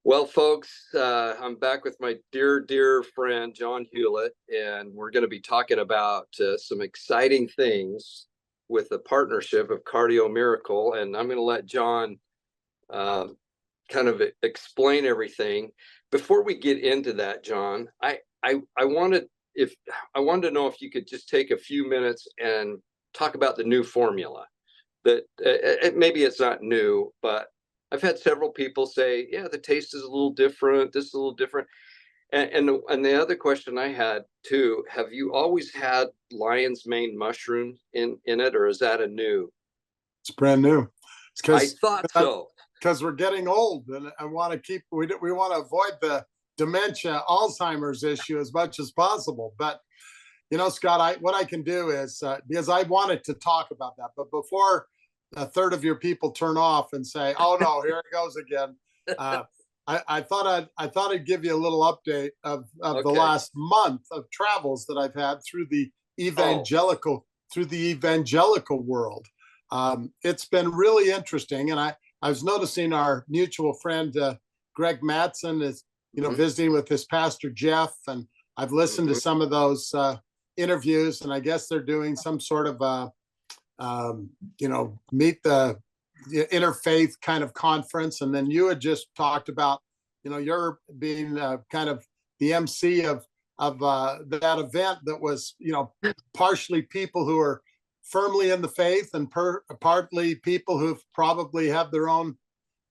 Well, folks, I'm back with my dear friend, John Hewlett, and we're going to be talking about some exciting things with the partnership of Cardio Miracle. And I'm going to let John uh, kind of explain everything. Before we get into that, John, I wanted to know if you could just take a few minutes and talk about the new formula. That maybe it's not new, but I've had several people say, yeah, the taste is a little different. This is a little different. And the other question I had too, have you always had lion's mane mushroom in it, or is that a new? It's brand new. It's I thought so. Because we're getting old, and I want to we want to avoid the dementia, Alzheimer's issue as much as possible. But Scott, what I can do is because I wanted to talk about that, but before a third of your people turn off and say, "Oh no, here it goes again," I thought I'd give you a little update of Okay. the last month of travels that I've had through the evangelical world. It's been really interesting, and I was noticing our mutual friend Greg Mattson is visiting with his pastor Jeff, and I've listened to some of those interviews, and I guess they're doing some sort of meet the interfaith kind of conference. And then you had just talked about you're being kind of the MC of that event that was partially people who are firmly in the faith and partly people who probably have their own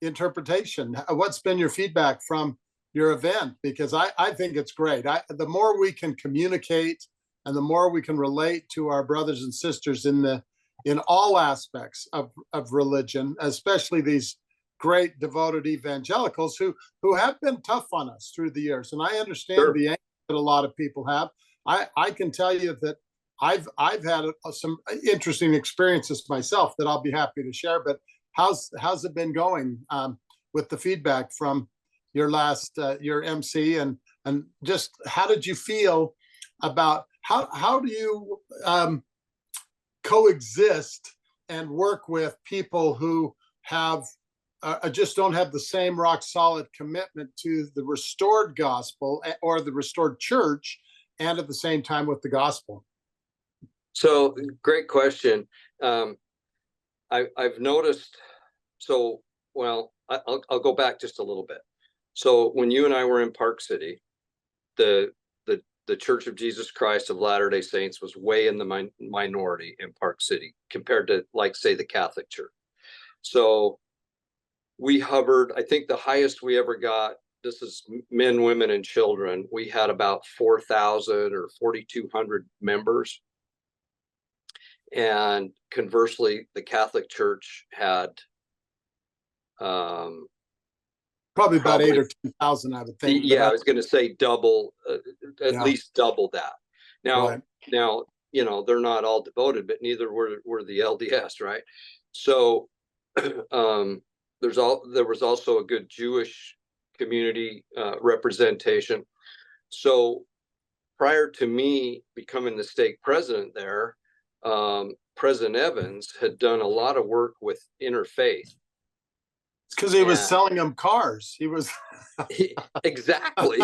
interpretation. What's been your feedback from your event? Because I think it's great. The more we can communicate and the more we can relate to our brothers and sisters in all aspects of religion, especially these great devoted evangelicals who have been tough on us through the years. And I understand the anger that a lot of people have. I can tell you that I've had some interesting experiences myself that I'll be happy to share. But how's it been going with the feedback from your last your MC, and just how did you feel about how do you coexist and work with people who have just don't have the same rock solid commitment to the restored gospel or the restored church, and at the same time with the gospel? So great question. I've noticed. So, well, I'll go back just a little bit. So when you and I were in Park City, the Church of Jesus Christ of Latter-day Saints was way in the minority in Park City compared to, like, say, the Catholic Church. So we hovered, I think the highest we ever got, this is men, women, and children, we had about 4,000 or 4,200 members. And conversely, the Catholic Church had probably about 8,000 or 10,000, I would think. Yeah, I was going to say double, at least double that. Now, right. Now, they're not all devoted, but neither were the LDS, right? So there was also a good Jewish community representation. So prior to me becoming the stake president there, President Evans had done a lot of work with interfaith. It's because he was selling them cars. He was exactly,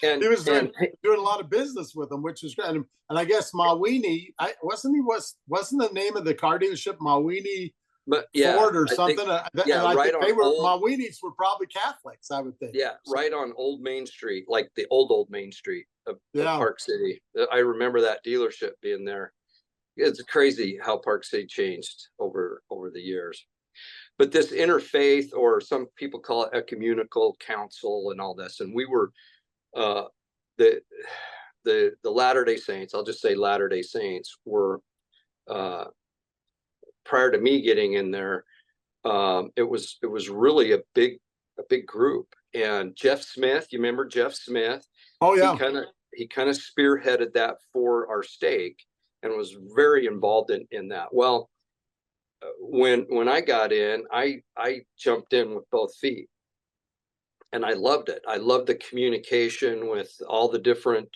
and he was doing a lot of business with them, which was great. And I guess Mawini, wasn't the name of the car dealership Mawini Ford or something? Mawini's were probably Catholics, I would think. Yeah, right on Old Main Street, like the old Main Street of Park City. I remember that dealership being there. It's crazy how Park City changed over the years. But this interfaith, or some people call it ecumenical council and all this, and we were the Latter-day Saints, I'll just say Latter-day Saints, were prior to me getting in there, it was really a big group. And Jeff Smith, you remember Jeff Smith? Oh yeah. He kind of spearheaded that for our stake and was very involved in that. Well, when I got in, I jumped in with both feet, and I loved it. I loved the communication with all the different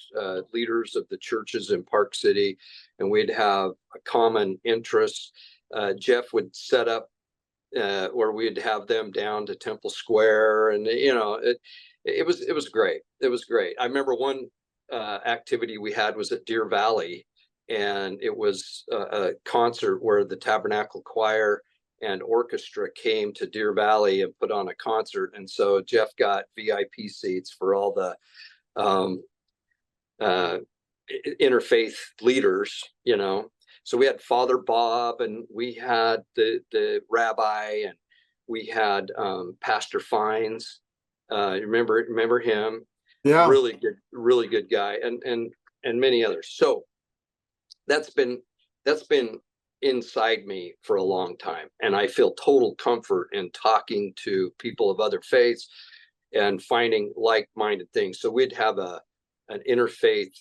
leaders of the churches in Park City, and we'd have a common interest. Jeff would set up where we'd have them down to Temple Square, and it was great. It was great. I remember one activity we had was at Deer Valley, and it was a concert where the Tabernacle Choir and orchestra came to Deer Valley and put on a concert. And so Jeff got VIP seats for all the interfaith leaders, So we had Father Bob, and we had the rabbi, and we had Pastor Fines. Remember him? Yeah. Really good guy, and many others. So that's been inside me for a long time, and I feel total comfort in talking to people of other faiths and finding like-minded things. So we'd have an interfaith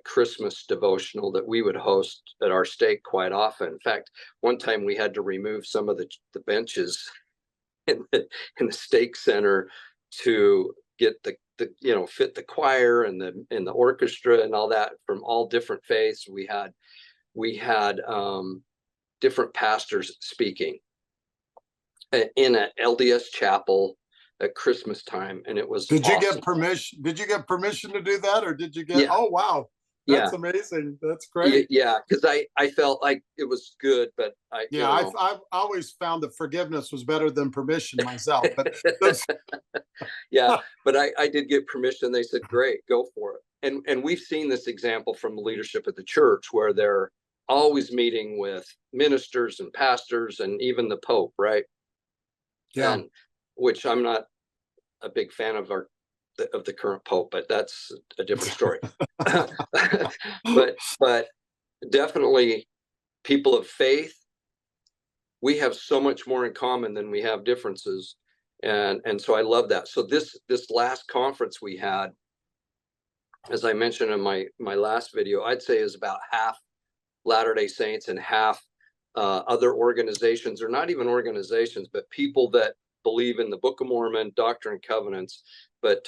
Christmas devotional that we would host at our stake quite often. In fact, one time we had to remove some of the benches in the stake center to get the fit the choir and the orchestra and all that from all different faiths. We had different pastors speaking in an LDS chapel at Christmas time, and it was Did you awesome. get permission? Did you get permission to do that, or did you get? Yeah. Oh wow, that's amazing. That's great. Yeah, because I felt like it was good, but I've always found that forgiveness was better than permission myself. But yeah, but I did get permission. They said, "Great, go for it." And we've seen this example from the leadership of the church, where they're always meeting with ministers and pastors and even the Pope, right? Yeah. And which I'm not a big fan of the current Pope, but that's a different story. but definitely people of faith, we have so much more in common than we have differences. And so I love that. So this last conference we had, as I mentioned in my last video, I'd say is about half Latter-day Saints and half other organizations, or not even organizations, but people that believe in the Book of Mormon, Doctrine and Covenants, but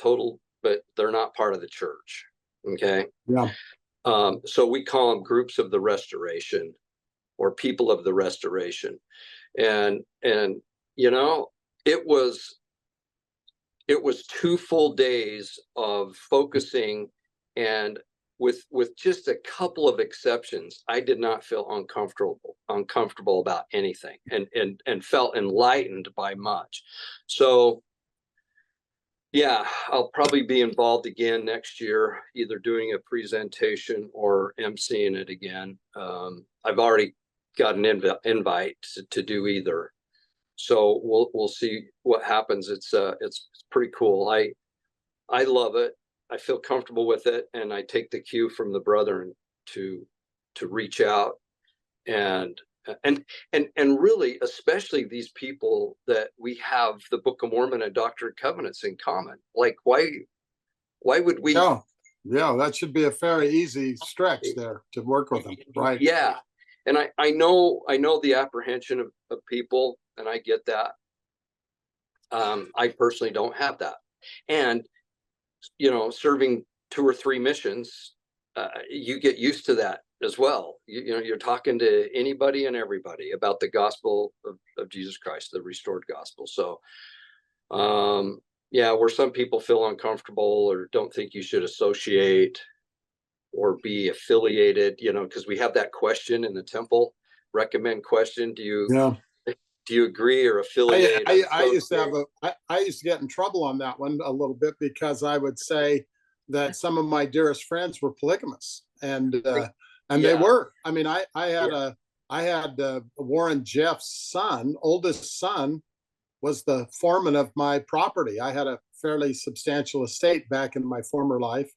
they're not part of the church. Okay. Yeah. So we call them groups of the restoration, or people of the restoration. And it was 2 full days of focusing, and with just a couple of exceptions, I did not feel uncomfortable about anything, and felt enlightened by much. So yeah, I'll probably be involved again next year, either doing a presentation or emceeing it again. I've already got an invite to do either, so we'll see what happens. It's pretty cool. I love it. I feel comfortable with it, and I take the cue from the brethren to reach out and really, especially these people that we have the Book of Mormon and Doctrine and Covenants in common. Like, why would we? Yeah, that should be a very easy stretch there to work with them, right? Yeah, and I know the apprehension of people, and I get that. I personally don't have that, and serving 2 or 3 missions, you get used to that as well. You're talking to anybody and everybody about the gospel of Jesus Christ, the restored gospel. So where some people feel uncomfortable or don't think you should associate or be affiliated, because we have that question in the temple recommend question. Do you agree or affiliate? I used to get in trouble on that one a little bit, because I would say that some of my dearest friends were polygamous, and they were. I mean, I had Warren Jeff's son, oldest son, was the foreman of my property. I had a fairly substantial estate back in my former life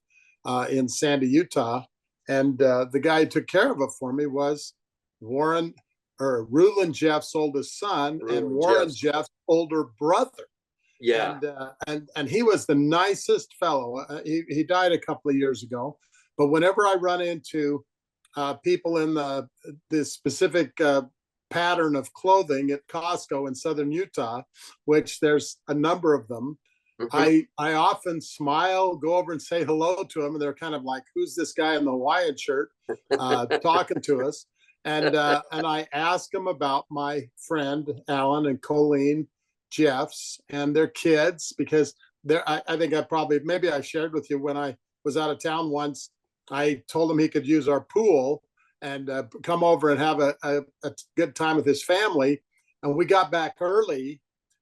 in Sandy, Utah, and the guy who took care of it for me was Rulon Jeff's oldest son, and Warren Jeff's older brother. Yeah. And he was the nicest fellow. He died a couple of years ago, but whenever I run into people in the specific pattern of clothing at Costco in southern Utah, which there's a number of them, I often smile, go over and say hello to them, and they're kind of like, "Who's this guy in the Hawaiian shirt talking to us?" And I asked him about my friend Alan and Colleen Jeffs and their kids, because I think I probably, maybe I shared with you when I was out of town once, I told him he could use our pool and come over and have a good time with his family. And we got back early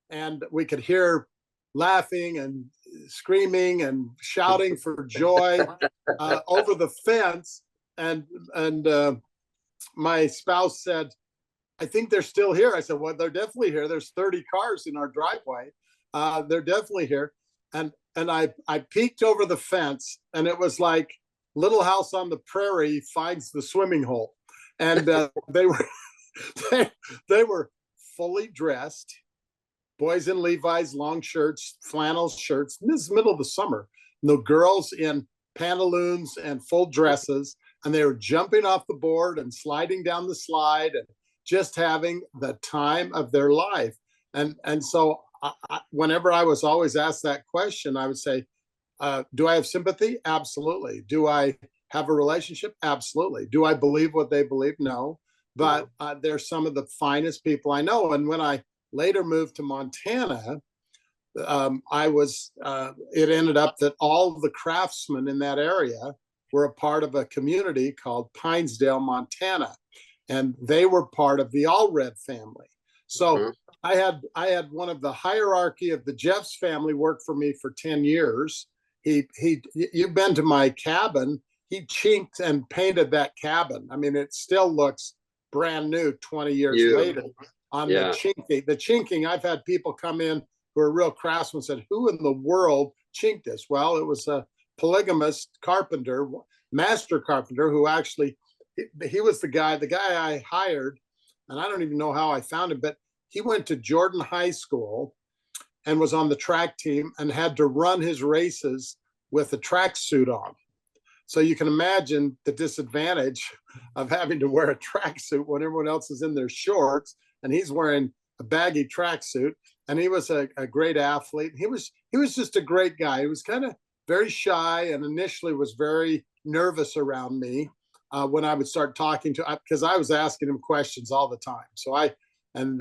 and we could hear laughing and screaming and shouting for joy over the fence. And my spouse said, I think they're still here. I said, well, they're definitely here. There's 30 cars in our driveway. They're definitely here. And I peeked over the fence, and it was like Little House on the Prairie finds the swimming hole. And they were they were fully dressed, boys in Levi's long shirts, flannel shirts. This is the middle of the summer. The girls in pantaloons and full dresses, and they were jumping off the board and sliding down the slide and just having the time of their life. And so whenever I was always asked that question, I would say, do I have sympathy? Absolutely. Do I have a relationship? Absolutely. Do I believe what they believe? No. But they're some of the finest people I know. And when I later moved to Montana, it ended up that all of the craftsmen in that area were a part of a community called Pinesdale, Montana. And they were part of the Allred family. So I had one of the hierarchy of the Jeffs family work for me for 10 years. You've been to my cabin. He chinked and painted that cabin. I mean, it still looks brand new 20 years later on the chinking. The chinking, I've had people come in who are real craftsmen and said, who in the world chinked this? Well, it was a polygamous carpenter, master carpenter, who actually, he was the guy I hired, and I don't even know how I found him, but he went to Jordan High School and was on the track team and had to run his races with a tracksuit on. So you can imagine the disadvantage of having to wear a tracksuit when everyone else is in their shorts, and he's wearing a baggy tracksuit. And he was a great athlete. He was just a great guy. He was kind of very shy and initially was very nervous around me when I would start talking to, because I was asking him questions all the time. So and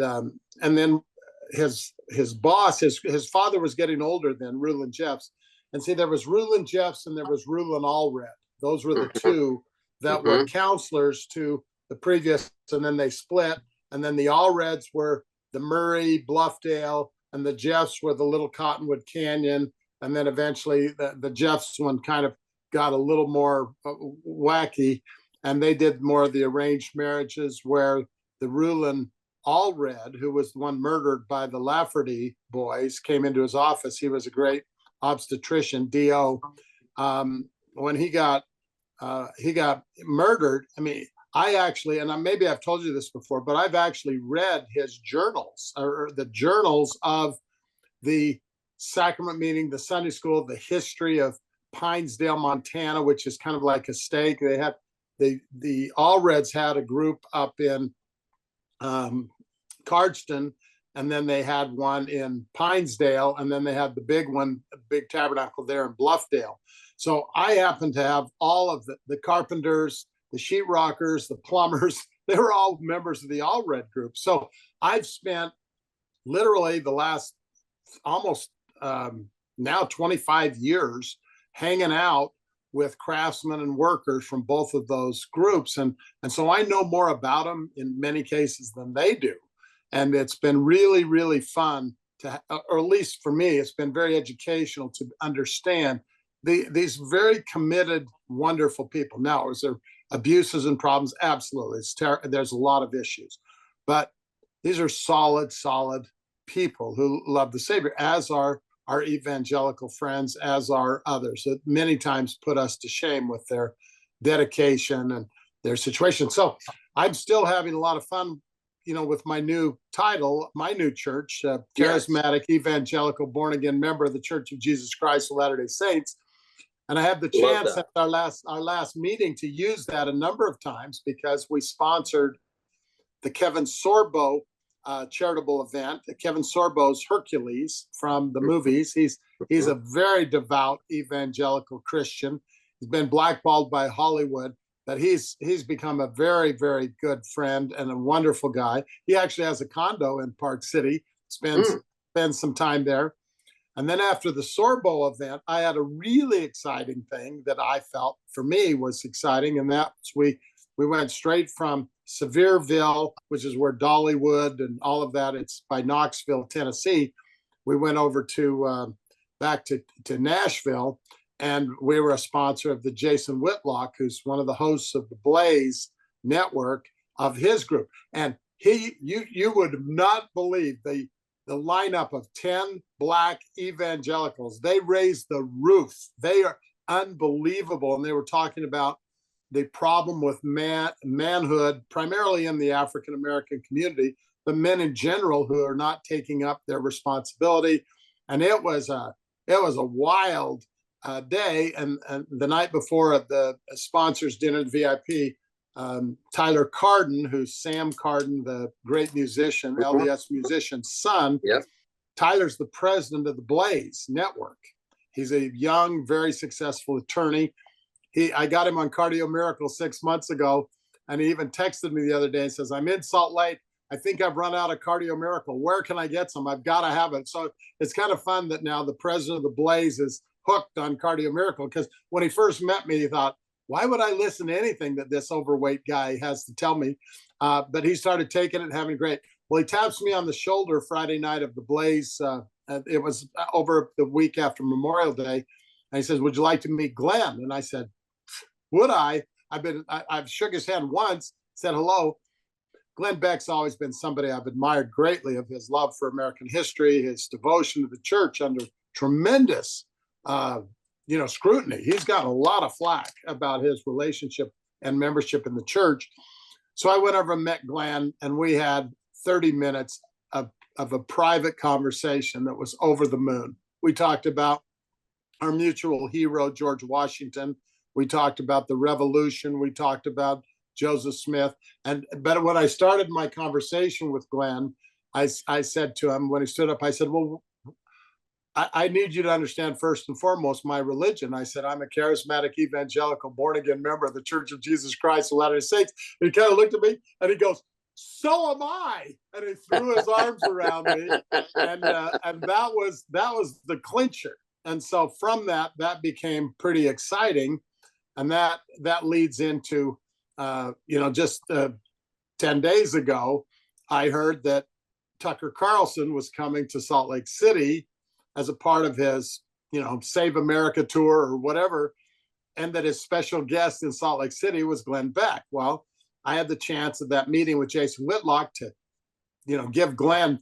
then his boss, his father was getting older then, Rulon Jeffs. And see, there was Rulon Jeffs and there was Rulon Allred. Those were the two that were counselors to the previous, and then they split. And then the Allreds were the Murray, Bluffdale, and the Jeffs were the Little Cottonwood Canyon. And then eventually the Jeffs one kind of got a little more wacky, and they did more of the arranged marriages, where the Rulon Allred, who was the one murdered by the Lafferty boys, came into his office. He was a great obstetrician, D.O. When he got murdered, I mean, I actually, and maybe I've told you this before, but I've actually read his journals, or the journals of the sacrament meeting, the Sunday school, the history of Pinesdale, Montana, which is kind of like a stake. They had the Allreds had a group up in Cardston, and then they had one in Pinesdale, and then they had the big one, the big tabernacle there in Bluffdale. So I happen to have all of the carpenters, the sheetrockers, the plumbers. They were all members of the Allred group. So I've spent literally the last almost now 25 years hanging out with craftsmen and workers from both of those groups. And so I know more about them in many cases than they do. And it's been really, really fun to, or at least for me, it's been very educational to understand these very committed, wonderful people. Now, is there abuses and problems? Absolutely. There's a lot of issues, but these are solid people who love the Savior, as are our evangelical friends, as are others that many times put us to shame with their dedication and their situation. So I'm still having a lot of fun, with my new title, my new church, Charismatic, Evangelical, Born Again member of the Church of Jesus Christ of Latter-day Saints. And I had the chance at our last meeting to use that a number of times, because we sponsored the Kevin Sorbo charitable event. Kevin Sorbo's Hercules from the movies. He's a very devout evangelical Christian. He's been blackballed by Hollywood, but he's become a very, very good friend and a wonderful guy. He actually has a condo in Park City, spends some time there. And then after the Sorbo event, I had a really exciting thing that I felt for me was exciting, and that's we went straight from Sevierville, which is where Dollywood and all of that. It's by Knoxville, Tennessee. We went over to back to Nashville, and we were a sponsor of the Jason Whitlock, who's one of the hosts of the Blaze Network, of his group. And you would not believe the lineup of 10 Black evangelicals. They raised the roof. They are unbelievable. And they were talking about the problem with manhood, primarily in the African American community, but men in general who are not taking up their responsibility. And it was a wild day. And the night before at the sponsors dinner at VIP, Tyler Carden, who's Sam Carden, the great musician, LDS musician's son. Yep. Tyler's the president of the Blaze Network. He's a young, very successful attorney. I got him on Cardio Miracle 6 months ago, and he even texted me the other day and says, "I'm in Salt Lake. I think I've run out of Cardio Miracle. Where can I get some? I've got to have it." So it's kind of fun that now the president of the Blaze is hooked on Cardio Miracle, because when he first met me, he thought, why would I listen to anything that this overweight guy has to tell me? But he started taking it and having great. Well, he taps me on the shoulder Friday night of the Blaze. It was over the week after Memorial Day. And he says, "Would you like to meet Glenn?" And I said, "Would I?" I've shook his hand once, said hello. Glenn Beck's always been somebody I've admired greatly, of his love for American history, his devotion to the church under tremendous scrutiny. He's got a lot of flack about his relationship and membership in the church. So I went over and met Glenn, and we had 30 minutes of a private conversation that was over the moon. We talked about our mutual hero, George Washington. We talked about the Revolution. We talked about Joseph Smith. But when I started my conversation with Glenn, I said to him, when he stood up, I said, "Well, I need you to understand first and foremost my religion." I said, "I'm a charismatic evangelical born again member of the Church of Jesus Christ of Latter-day Saints." And he kind of looked at me and he goes, "So am I." And he threw his arms around me, and that was the clincher. And so from that became pretty exciting, and that leads into just 10 days ago, I heard that Tucker Carlson was coming to Salt Lake City as a part of his, Save America tour or whatever, and that his special guest in Salt Lake City was Glenn Beck. Well, I had the chance at that meeting with Jason Whitlock to, give Glenn,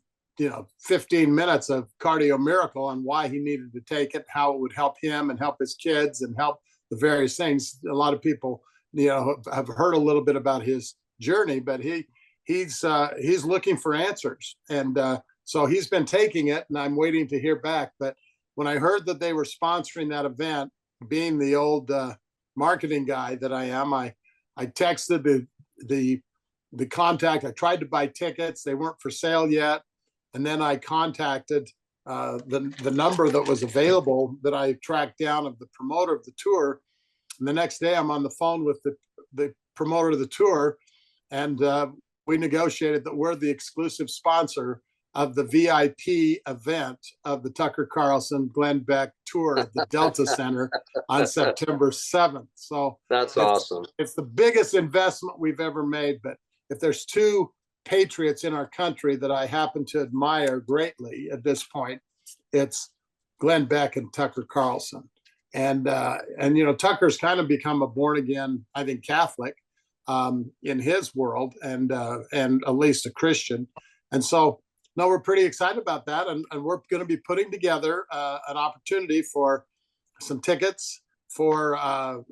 15 minutes of Cardio Miracle on why he needed to take it, how it would help him and help his kids and help the various things. A lot of people, have heard a little bit about his journey, but he's looking for answers. And so he's been taking it, and I'm waiting to hear back. But when I heard that they were sponsoring that event, being the old marketing guy that I am, I texted the contact. I tried to buy tickets. They weren't for sale yet. And then I contacted the number that was available that I tracked down of the promoter of the tour. And the next day I'm on the phone with the promoter of the tour, and we negotiated that we're the exclusive sponsor of the VIP event of the Tucker Carlson Glenn Beck tour at the Delta Center on September 7th. So that's awesome. It's the biggest investment we've ever made. But if there's two patriots in our country that I happen to admire greatly at this point, it's Glenn Beck and Tucker Carlson. And Tucker's kind of become a born again, I think, Catholic in his world, and at least a Christian. And so, no, we're pretty excited about that. And we're going to be putting together an opportunity for some tickets for a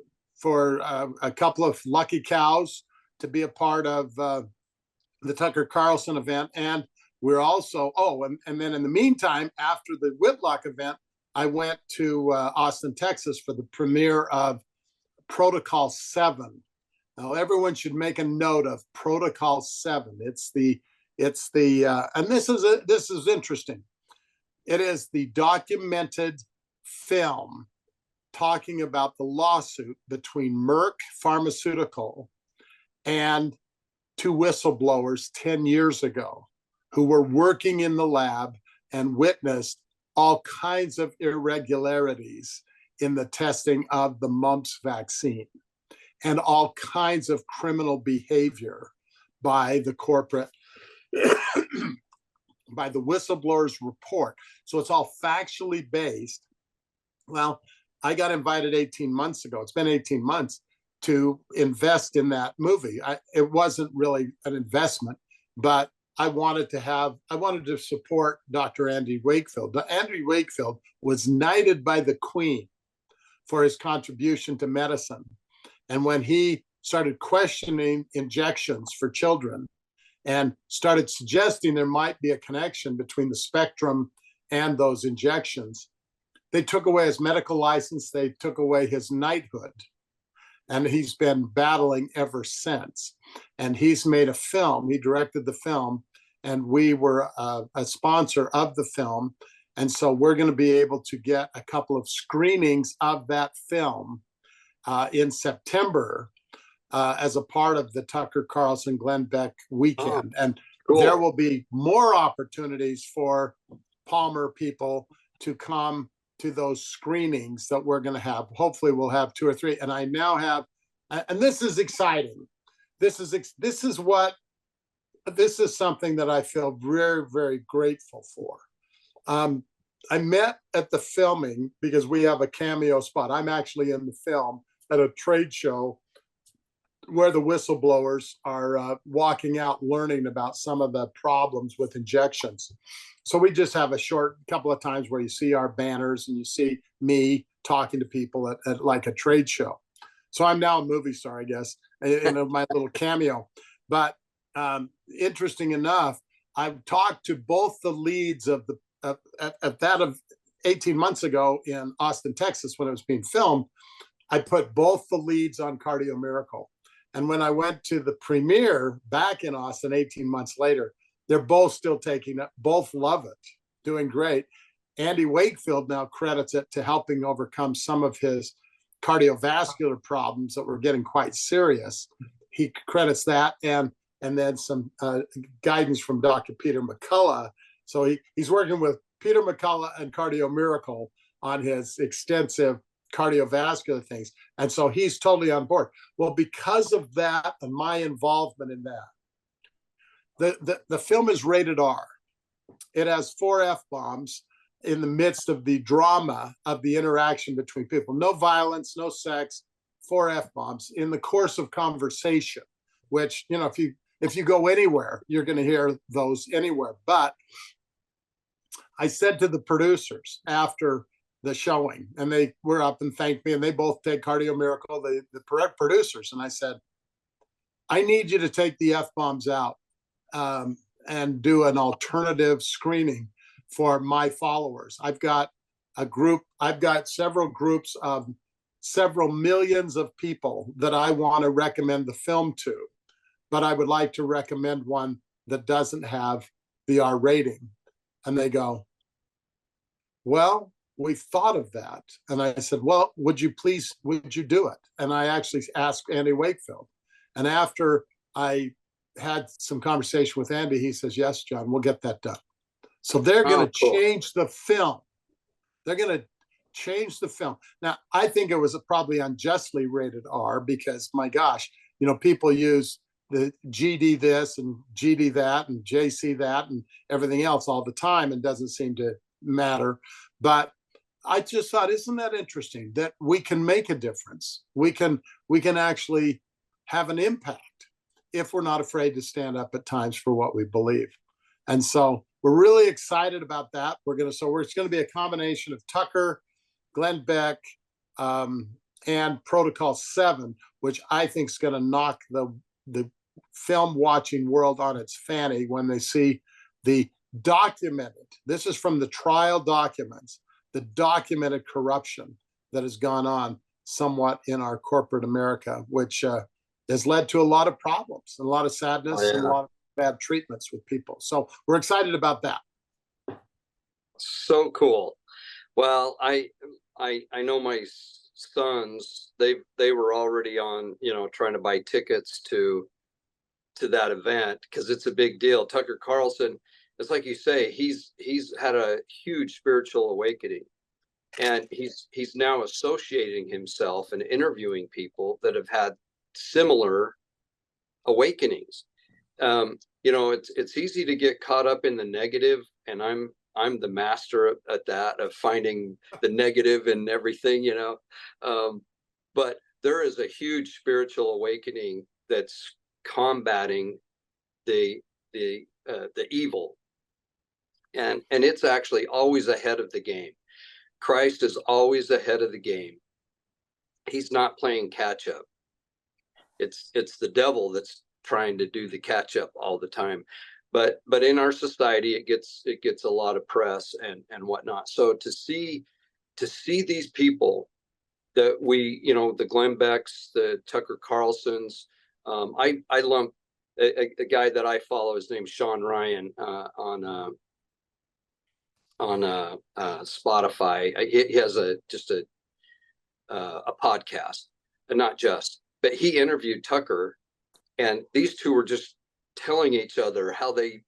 couple of lucky cows to be a part of the Tucker Carlson event. And we're also, and then in the meantime, after the Whitlock event, I went to Austin, Texas for the premiere of Protocol 7. Now, everyone should make a note of Protocol 7. It's the and this is interesting. It is the documented film talking about the lawsuit between Merck Pharmaceutical and two whistleblowers 10 years ago who were working in the lab and witnessed all kinds of irregularities in the testing of the mumps vaccine and all kinds of criminal behavior by the corporate, by the whistleblower's report. So it's all factually based. Well, I got invited 18 months ago. It's been 18 months to invest in that movie. It wasn't really an investment, but I wanted to support Dr. Andy Wakefield. Andy Wakefield was knighted by the Queen for his contribution to medicine. And when he started questioning injections for children and started suggesting there might be a connection between the spectrum and those injections, they took away his medical license, they took away his knighthood. And he's been battling ever since. And he's made a film, he directed the film, and we were a sponsor of the film. And so we're going to be able to get a couple of screenings of that film in September as a part of the Tucker Carlson Glenn Beck weekend. And cool. There will be more opportunities for Palmer people to come to those screenings that we're going to have. Hopefully we'll have 2 or 3. And I now have, and this is exciting. This is something that I feel very, very grateful for. I met at the filming because we have a cameo spot. I'm actually in the film at a trade show where the whistleblowers are walking out learning about some of the problems with injections. So we just have a short couple of times where you see our banners and you see me talking to people at like a trade show. So I'm now a movie star, I guess, in my little cameo. But interesting enough, I've talked to both the leads of 18 months ago in Austin, Texas, when it was being filmed. I put both the leads on Cardio Miracle. And when I went to the premiere back in Austin 18 months later, they're both still taking it. Both love it, doing great. Andy Wakefield now credits it to helping overcome some of his cardiovascular problems that were getting quite serious. He credits that and then some guidance from Dr. Peter McCullough. So he's working with Peter McCullough and Cardio Miracle on his extensive cardiovascular things. And so he's totally on board. Well, because of that and my involvement in that, the film is rated R. It has 4 F-bombs in the midst of the drama of the interaction between people. No violence, no sex, 4 F-bombs in the course of conversation, which, you know, if you go anywhere, you're going to hear those anywhere. But I said to the producers after the showing, and they were up and thanked me, and they both take Cardio Miracle, the producers. And I said, I need you to take the F-bombs out and do an alternative screening for my followers. I've got several groups of several millions of people that I want to recommend the film to, but I would like to recommend one that doesn't have the R rating. And they go, well, we thought of that. And I said, well, would you do it? And I actually asked Andy Wakefield. And after I had some conversation with Andy, he says, yes, John, we'll get that done. So they're going to change the film. They're going to change the film. Now, I think it was probably unjustly rated R because, my gosh, you know, people use the GD this and GD that and JC that and everything else all the time and doesn't seem to matter. But I just thought, isn't that interesting that we can make a difference? We can actually have an impact if we're not afraid to stand up at times for what we believe. And so we're really excited about that. It's going to be a combination of Tucker, Glenn Beck, and Protocol 7, which I think is going to knock the film watching world on its fanny when they see the documented, this is from the trial documents, the documented corruption that has gone on somewhat in our corporate America, which has led to a lot of problems and a lot of sadness and a lot of bad treatments with people. So we're excited about that. So cool. Well, I know my sons, they were already on, trying to buy tickets to that event because it's a big deal. Tucker Carlson, it's like you say, he's had a huge spiritual awakening, and he's now associating himself and interviewing people that have had similar awakenings. It's easy to get caught up in the negative, and I'm the master at that, of finding the negative in everything, but there is a huge spiritual awakening that's combating the evil, and it's actually always ahead of the game. Christ is always ahead of the game. He's not playing catch up. It's the devil that's trying to do the catch up all the time. But in our society, it gets a lot of press and whatnot. So to see these people that we, the Glenn Becks, the Tucker Carlsons, I lump a guy that I follow. His name's Sean Ryan, on Spotify. He has just a podcast, and not just, but he interviewed Tucker, and these two were just telling each other how they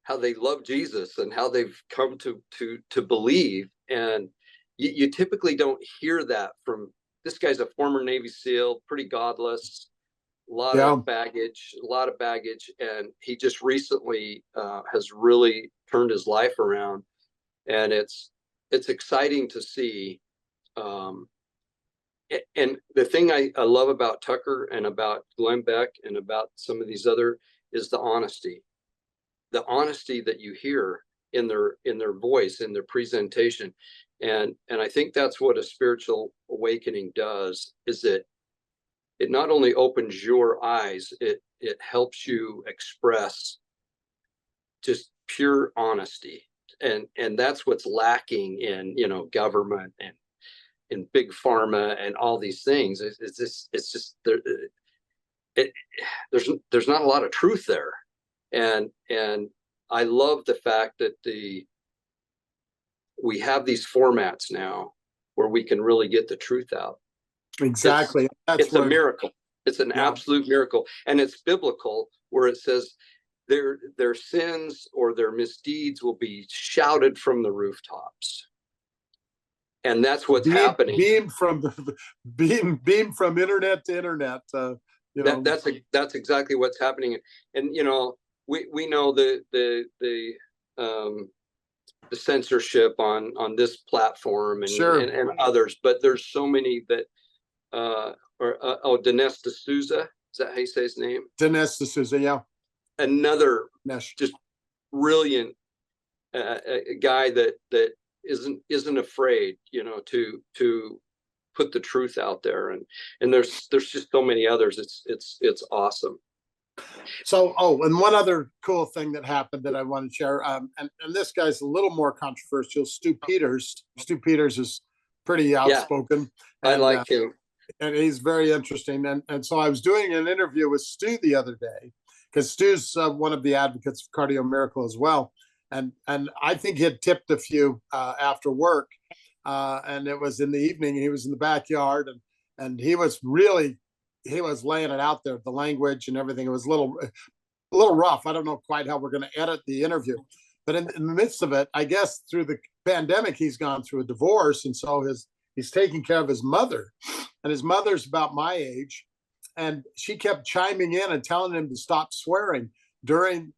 love Jesus and how they've come to believe. And you typically don't hear that from this guy's a former Navy SEAL, pretty godless, a lot of baggage, and he just recently has really turned his life around, and it's exciting to see. And the thing I love about Tucker and about Glenn Beck and about some of these other is the honesty that you hear in their voice, in their presentation. And I think that's what a spiritual awakening does, is that it not only opens your eyes, it helps you express just pure honesty. And that's what's lacking in, government and in big pharma and all these things. It's just there's not a lot of truth there. And I love the fact that we have these formats now where we can really get the truth out. Exactly. It's a miracle. It's an absolute miracle. And it's biblical, where it says their sins or their misdeeds will be shouted from the rooftops. And that's what's happening. Beam from internet to internet. That's exactly what's happening. And we know the censorship on this platform and others, but there's so many that Dinesh D'Souza, is that how you say his name? Dinesh D'Souza, yeah. Another just brilliant guy that isn't afraid, to put the truth out there, and there's just so many others. It's awesome. So, and one other cool thing that happened that I want to share, and this guy's a little more controversial, Stu Peters. Stu Peters is pretty outspoken. I like him. And he's very interesting. And so I was doing an interview with Stu the other day, because Stu's one of the advocates of Cardio Miracle as well. And I think he had tipped a few after work, and it was in the evening, and he was in the backyard, and he was laying it out there, the language and everything. It was a little rough. I don't know quite how we're going to edit the interview, but in the midst of it, I guess through the pandemic, he's gone through a divorce, and so he's taking care of his mother, and his mother's about my age, and she kept chiming in and telling him to stop swearing during.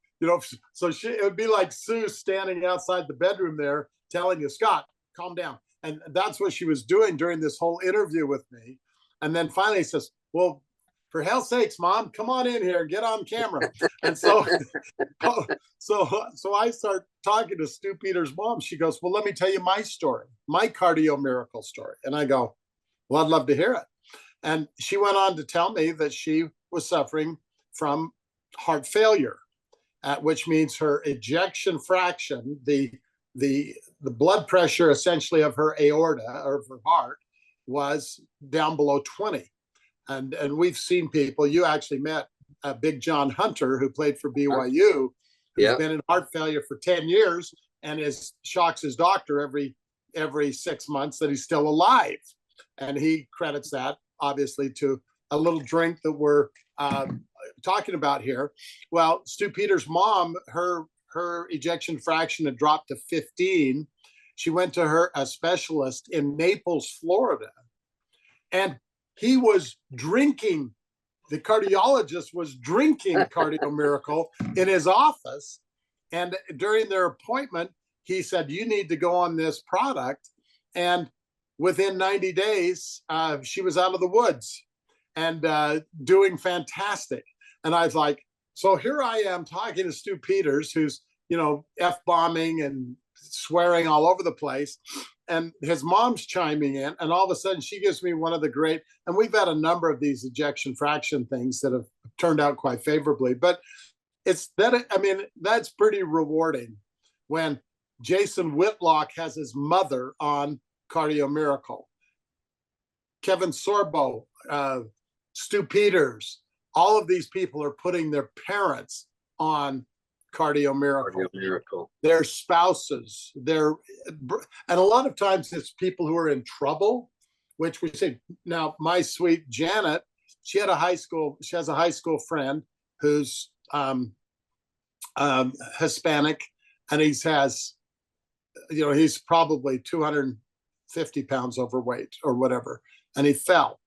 So it would be like Sue standing outside the bedroom there telling you, Scott, calm down. And that's what she was doing during this whole interview with me. And then finally he says, well, for hell's sakes, Mom, come on in here and get on camera. And so I start talking to Stu Peters' mom. She goes, well, let me tell you my story, my cardio miracle story. And I go, well, I'd love to hear it. And she went on to tell me that she was suffering from heart failure, which means her ejection fraction, the blood pressure essentially of her aorta or of her heart, was down below 20. And we've seen people. You actually met Big John Hunter, who played for BYU, who's been in heart failure for 10 years and shocks his doctor every 6 months that he's still alive. And he credits that obviously to a little drink that we're talking about here. Well, Stu Peters' mom, her ejection fraction had dropped to 15. She went to a specialist in Naples, Florida, and he was drinking. The cardiologist was drinking Cardio Miracle in his office. And during their appointment, he said, you need to go on this product. And within 90 days, she was out of the woods and doing fantastic. And I was like, so here I am talking to Stu Peters, who's, F-bombing and swearing all over the place. And his mom's chiming in, and all of a sudden she gives me one of the great, and we've had a number of these ejection fraction things that have turned out quite favorably, but that's pretty rewarding when Jason Whitlock has his mother on Cardio Miracle. Kevin Sorbo, Stu Peters, all of these people are putting their parents on Cardio Miracle. Their spouses, and a lot of times it's people who are in trouble, which we say. Now, my sweet Janet, she has a high school friend who's Hispanic, and he's probably 250 pounds overweight or whatever, and he fell.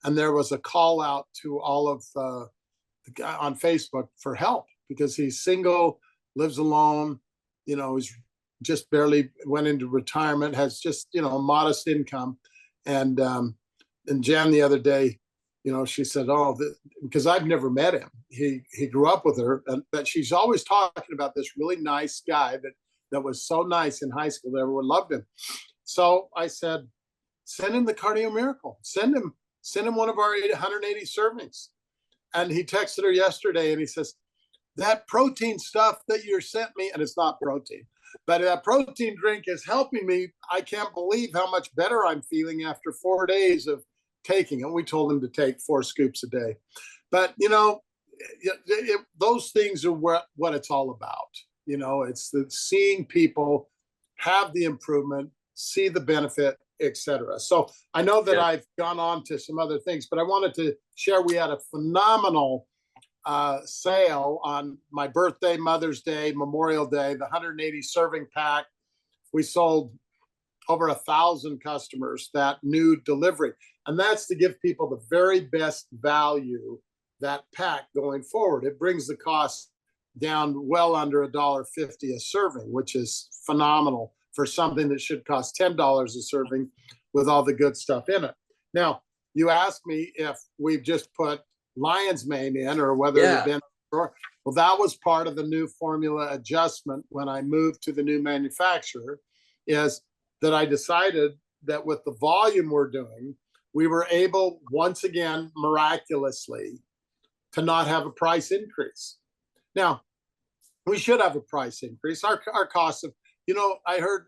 And there was a call out to all of on Facebook for help, because he's single, lives alone, he's just barely went into retirement, has just, a modest income. And Jan the other day, she said, because I've never met him. He grew up with her, but she's always talking about this really nice guy that was so nice in high school that everyone loved him. So I said, send him the Cardio Miracle. Send him one of our 180 servings. And he texted her yesterday and he says, that protein stuff that you sent me, and it's not protein, but that protein drink is helping me. I can't believe how much better I'm feeling after 4 days of taking it. We told him to take 4 scoops a day. But, those things are what it's all about. It's seeing people have the improvement, see the benefit, etc. So I know that I've gone on to some other things, but I wanted to share, we had a phenomenal sale on my birthday, Mother's Day, Memorial Day, the 180 serving pack. We sold over 1,000 customers that new delivery. And that's to give people the very best value, that pack going forward. It brings the cost down well under $1.50 a serving, which is phenomenal for something that should cost $10 a serving with all the good stuff in it. Now, you asked me if we've just put lion's mane in or whether it's been, well, that was part of the new formula adjustment when I moved to the new manufacturer, is that I decided that with the volume we're doing, we were able, once again, miraculously, to not have a price increase. Now, we should have a price increase. Our costs of, I heard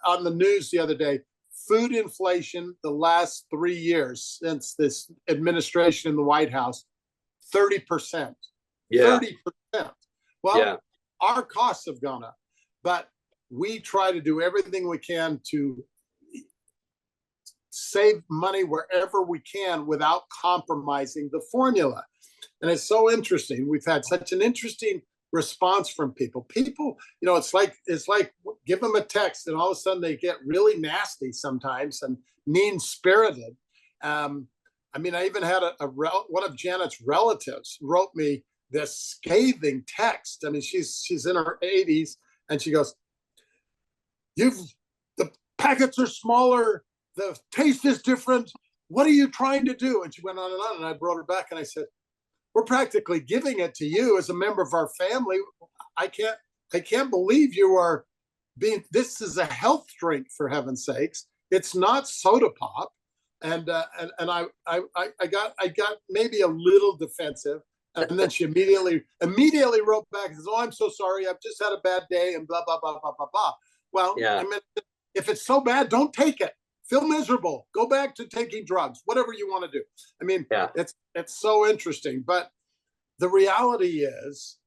on the news the other day, food inflation the last 3 years since this administration in the White House, 30%. Yeah. 30%. Well, our costs have gone up, but we try to do everything we can to save money wherever we can without compromising the formula. And it's so interesting. We've had such an interesting response from people. It's like give them a text and all of a sudden they get really nasty sometimes and mean-spirited. I even had one of Janet's relatives wrote me this scathing text. She's in her 80s and she goes, the packets are smaller, the taste is different. What are you trying to do? And she went on, and I brought her back and I said, we're practically giving it to you as a member of our family. I can't believe you are this is a health drink, for heaven's sakes. It's not soda pop. And I got maybe a little defensive. And then she immediately wrote back and says, I'm so sorry. I've just had a bad day and blah, blah, blah, blah, blah, blah. Well, if it's so bad, don't take it. Feel miserable. Go back to taking drugs, whatever you want to do. It's so interesting. But the reality is,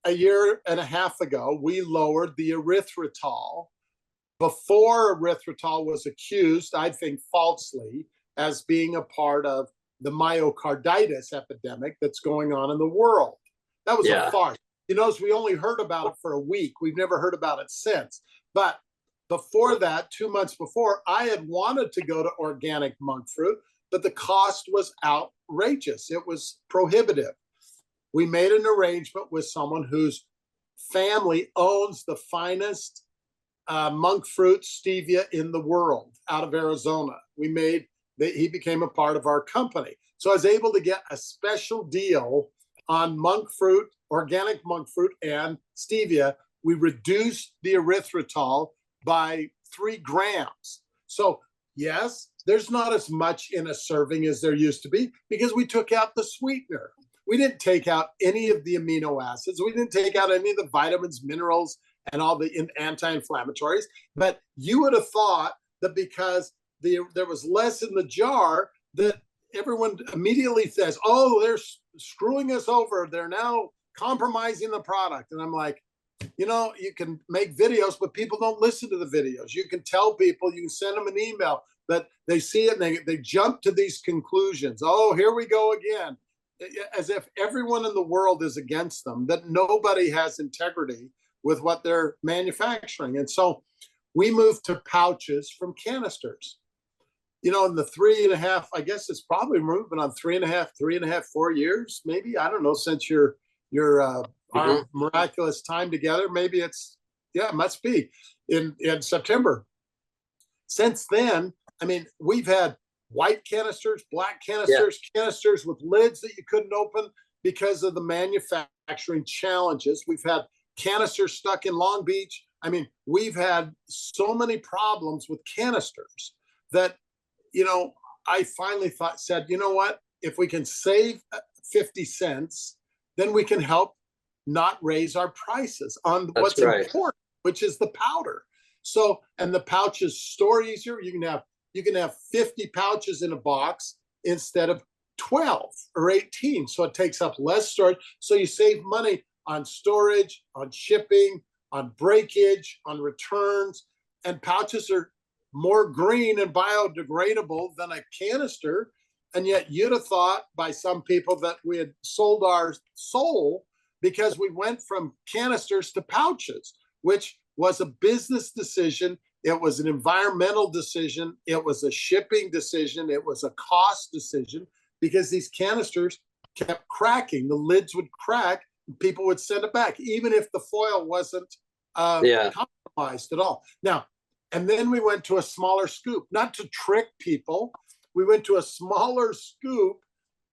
a year and a half ago, we lowered the erythritol before erythritol was accused, I think falsely, as being a part of the myocarditis epidemic that's going on in the world. That was a Yeah. farce. You notice we only heard about it for a week. We've never heard about it since. But before that, 2 months before, I had wanted to go to organic monk fruit, but the cost was outrageous. It was prohibitive. We made an arrangement with someone whose family owns the finest monk fruit stevia in the world out of Arizona. He became a part of our company. So I was able to get a special deal on monk fruit, organic monk fruit, and stevia. We reduced the erythritol by 3 grams. So yes, there's not as much in a serving as there used to be because we took out the sweetener. We didn't take out any of the amino acids. We didn't take out any of the vitamins, minerals, and all the anti-inflammatories. But you would have thought that because there was less in the jar, that everyone immediately says, oh, they're screwing us over. They're now compromising the product. And I'm like, you can make videos, but people don't listen to the videos. You can tell people, you can send them an email, that they see it and they jump to these conclusions. Oh, here we go again. As if everyone in the world is against them, that nobody has integrity with what they're manufacturing. And so we moved to pouches from canisters. In the 3.5, I guess it's probably moving on 3.5, 4 years, maybe. I don't know, since your our miraculous time together. Maybe it must be in September. Since then, I mean, we've had white canisters, black canisters, canisters with lids that you couldn't open because of the manufacturing challenges. We've had canisters stuck in Long Beach. I mean, we've had so many problems with canisters that, I finally said, you know what? If we can save 50 cents, then we can help not raise our prices on what's important, which is the powder. So, and the pouches store easier. You can have 50 pouches in a box instead of 12 or 18. So it takes up less storage. So you save money on storage, on shipping, on breakage, on returns. And pouches are more green and biodegradable than a canister. And yet you'd have thought by some people that we had sold our soul because we went from canisters to pouches, which was a business decision. It was an environmental decision. It was a shipping decision. It was a cost decision because these canisters kept cracking. The lids would crack and people would send it back, even if the foil wasn't compromised at all. Now, and then we went to a smaller scoop, not to trick people. We went to a smaller scoop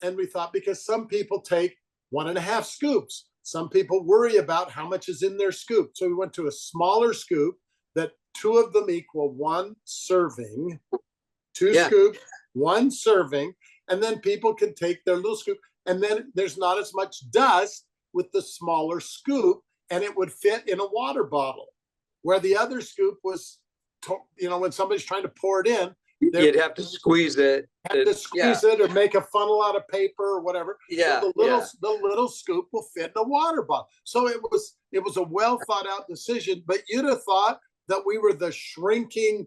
and we thought, because some people take 1.5 scoops. Some people worry about how much is in their scoop. So we went to a smaller scoop that 2 of them equal 1 serving, 2 scoops, 1 serving. And then people can take their little scoop. And then there's not as much dust with the smaller scoop, and it would fit in a water bottle, where the other scoop was, when somebody's trying to pour it in, you'd have to squeeze it. It or make a funnel out of paper or whatever. So the little scoop will fit in a water bottle. So it was a well thought out decision. But you'd have thought that we were the shrinking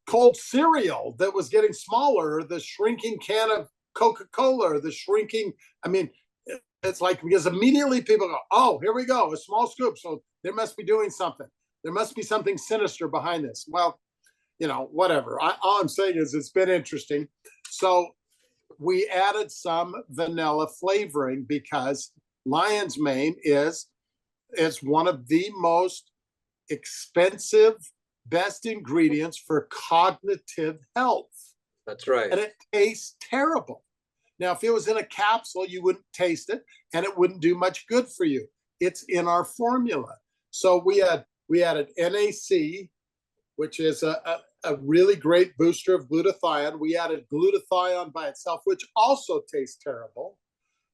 cold cereal that was getting smaller, or the shrinking can of Coca-Cola, or the shrinking. I mean, it's like, because immediately people go, oh, here we go, a small scoop. So they must be doing something. There must be something sinister behind this. Well, whatever. All I'm saying is it's been interesting. So we added some vanilla flavoring because lion's mane is one of the most expensive, best ingredients for cognitive health. That's right. And it tastes terrible. Now, if it was in a capsule, you wouldn't taste it and it wouldn't do much good for you. It's in our formula. So we added NAC, which is a really great booster of glutathione. We added glutathione by itself, which also tastes terrible.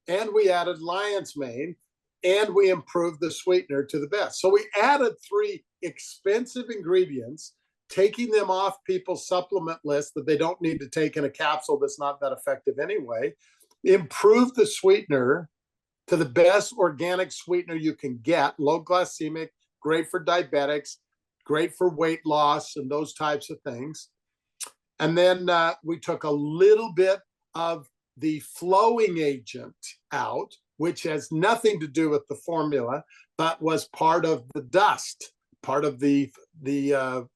And we added lion's mane, and we improved the sweetener to the best. So we added 3 expensive ingredients, taking them off people's supplement list that they don't need to take in a capsule that's not that effective anyway, improved the sweetener to the best organic sweetener you can get, low glycemic, great for diabetics, great for weight loss and those types of things. And then we took a little bit of the flowing agent out, which has nothing to do with the formula, but was part of the dust, part of the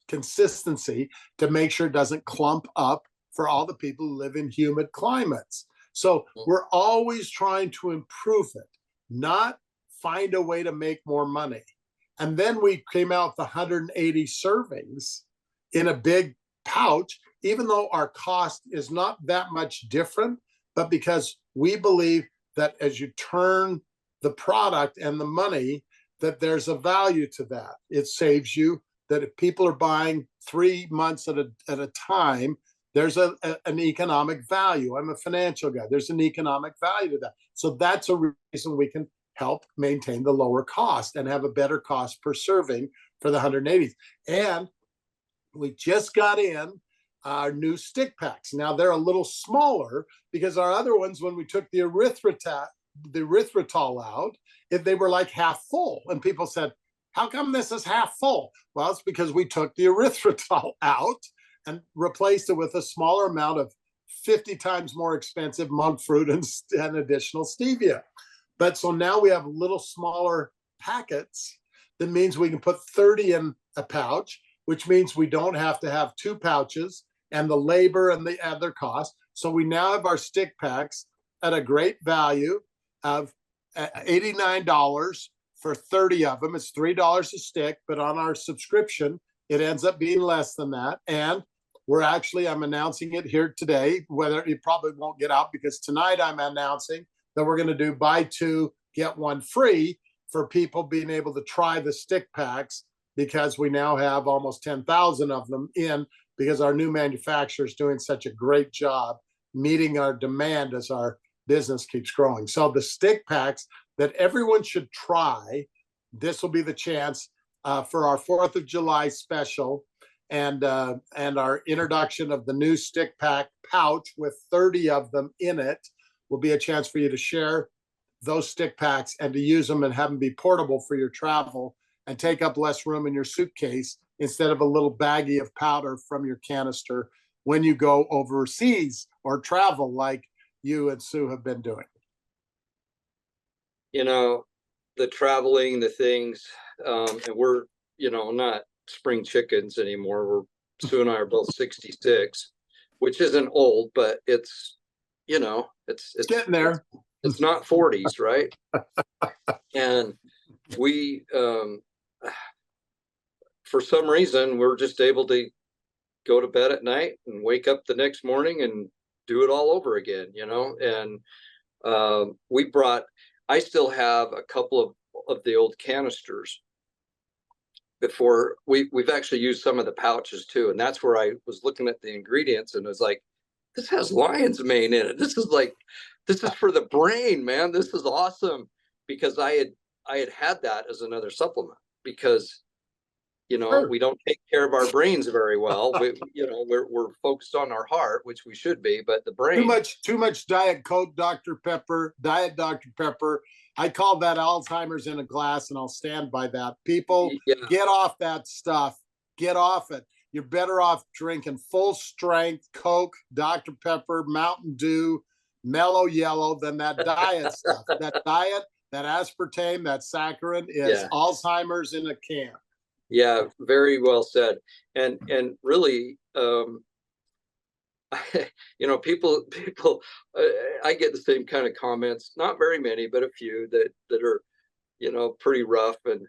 consistency to make sure it doesn't clump up for all the people who live in humid climates. So we're always trying to improve it, not find a way to make more money. And then we came out with 180 servings in a big pouch, even though our cost is not that much different, but because we believe that as you turn the product and the money, that there's a value to that. It saves you, that if people are buying 3 months at a time, there's an economic value. I'm a financial guy. There's an economic value to that. So that's a reason we can help maintain the lower cost and have a better cost per serving for the 180s. And we just got in our new stick packs. Now they're a little smaller because our other ones, when we took the erythritol out, they were like half full. And people said, how come this is half full? Well, it's because we took the erythritol out and replaced it with a smaller amount of 50 times more expensive monk fruit and additional stevia. But so now we have little smaller packets. That means we can put 30 in a pouch, which means we don't have to have 2 pouches and the labor and the other costs. So we now have our stick packs at a great value of $89 for 30 of them. It's $3 a stick, but on our subscription, it ends up being less than that. And I'm announcing it here today, whether it probably won't get out because tonight I'm announcing that we're going to do buy 2, get 1 free for people being able to try the stick packs, because we now have almost 10,000 of them in, because our new manufacturer is doing such a great job meeting our demand as our business keeps growing. So the stick packs that everyone should try, this will be the chance for our 4th of July special and our introduction of the new stick pack pouch with 30 of them in it will be a chance for you to share those stick packs and to use them and have them be portable for your travel and take up less room in your suitcase instead of a little baggie of powder from your canister when you go overseas or travel like you and Sue have been doing. You know, the traveling, the things, and we're, not spring chickens anymore. Sue and I are both 66, which isn't old, but it's getting there. It's not 40s, right? And we, for some reason, we're just able to go to bed at night and wake up the next morning and do it all over again, and I still have a couple of the old canisters before we've actually used some of the pouches too. And that's where I was looking at the ingredients and was like, this has lion's mane in it. This is for the brain, man. This is awesome. Because I had that as another supplement because, Sure. we don't take care of our brains very well. We're focused on our heart, which we should be, but the brain. Too much Diet Coke, Dr. Pepper, Diet Dr. Pepper. I call that Alzheimer's in a glass, and I'll stand by that. People, get off that stuff. Get off it. You're better off drinking full strength Coke, Dr. Pepper, Mountain Dew, Mellow Yellow than that diet stuff. That diet, that aspartame, that saccharin is Alzheimer's in a can. Yeah, very well said. And really, people, I get the same kind of comments, not very many, but a few that are, pretty rough. And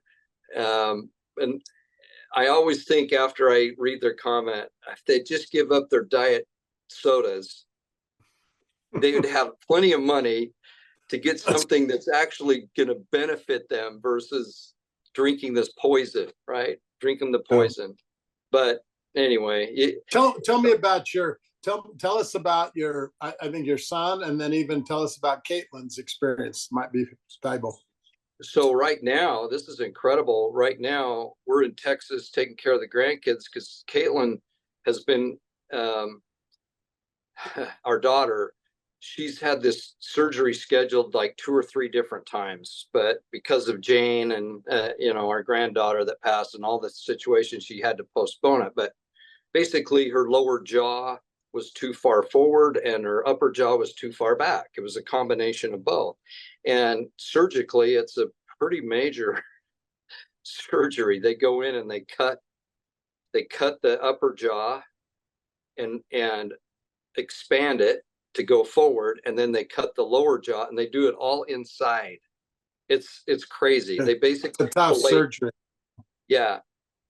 I always think after I read their comment, if they just give up their diet sodas, they would have plenty of money to get something that's actually going to benefit them versus drinking this poison, right? Drinking the poison. But anyway, tell me about tell us about your, I think your son, and then even tell us about Caitlin's experience. Might be valuable. So right now, this is incredible. Right now, we're in Texas taking care of the grandkids because Caitlin has been, our daughter she's had this surgery scheduled like 2 or 3 different times, but because of Jane and our granddaughter that passed and all the situations, she had to postpone it. But basically, her lower jaw was too far forward and her upper jaw was too far back. It was a combination of both. And surgically, it's a pretty major surgery. They go in and they cut the upper jaw and expand it to go forward, and then they cut the lower jaw and they do it all inside. It's crazy. They basically it's a tough surgery. Yeah.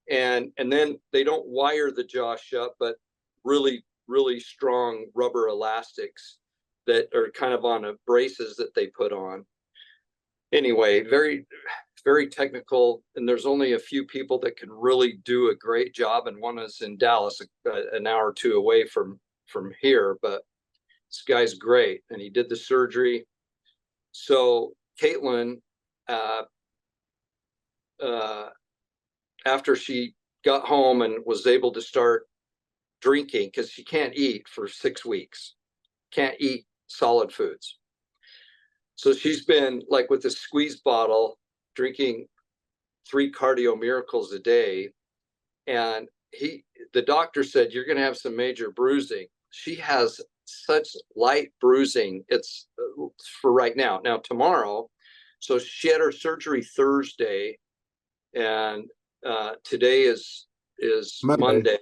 And then they don't wire the jaw shut, but really, really strong rubber elastics that are kind of on braces that they put on. Anyway, very, very technical, and there's only a few people that can really do a great job, and one is in Dallas, an hour or two away from here. But this guy's great, and he did the surgery. So Caitlin, after she got home and was able to start drinking, because she can't eat for 6 weeks, can't eat solid foods. So she's been like with a squeeze bottle, drinking 3 Cardio Miracles a day. And the doctor said, you're going to have some major bruising. She has such light bruising. It's for right now. Now, tomorrow, so she had her surgery Thursday, and today is Monday.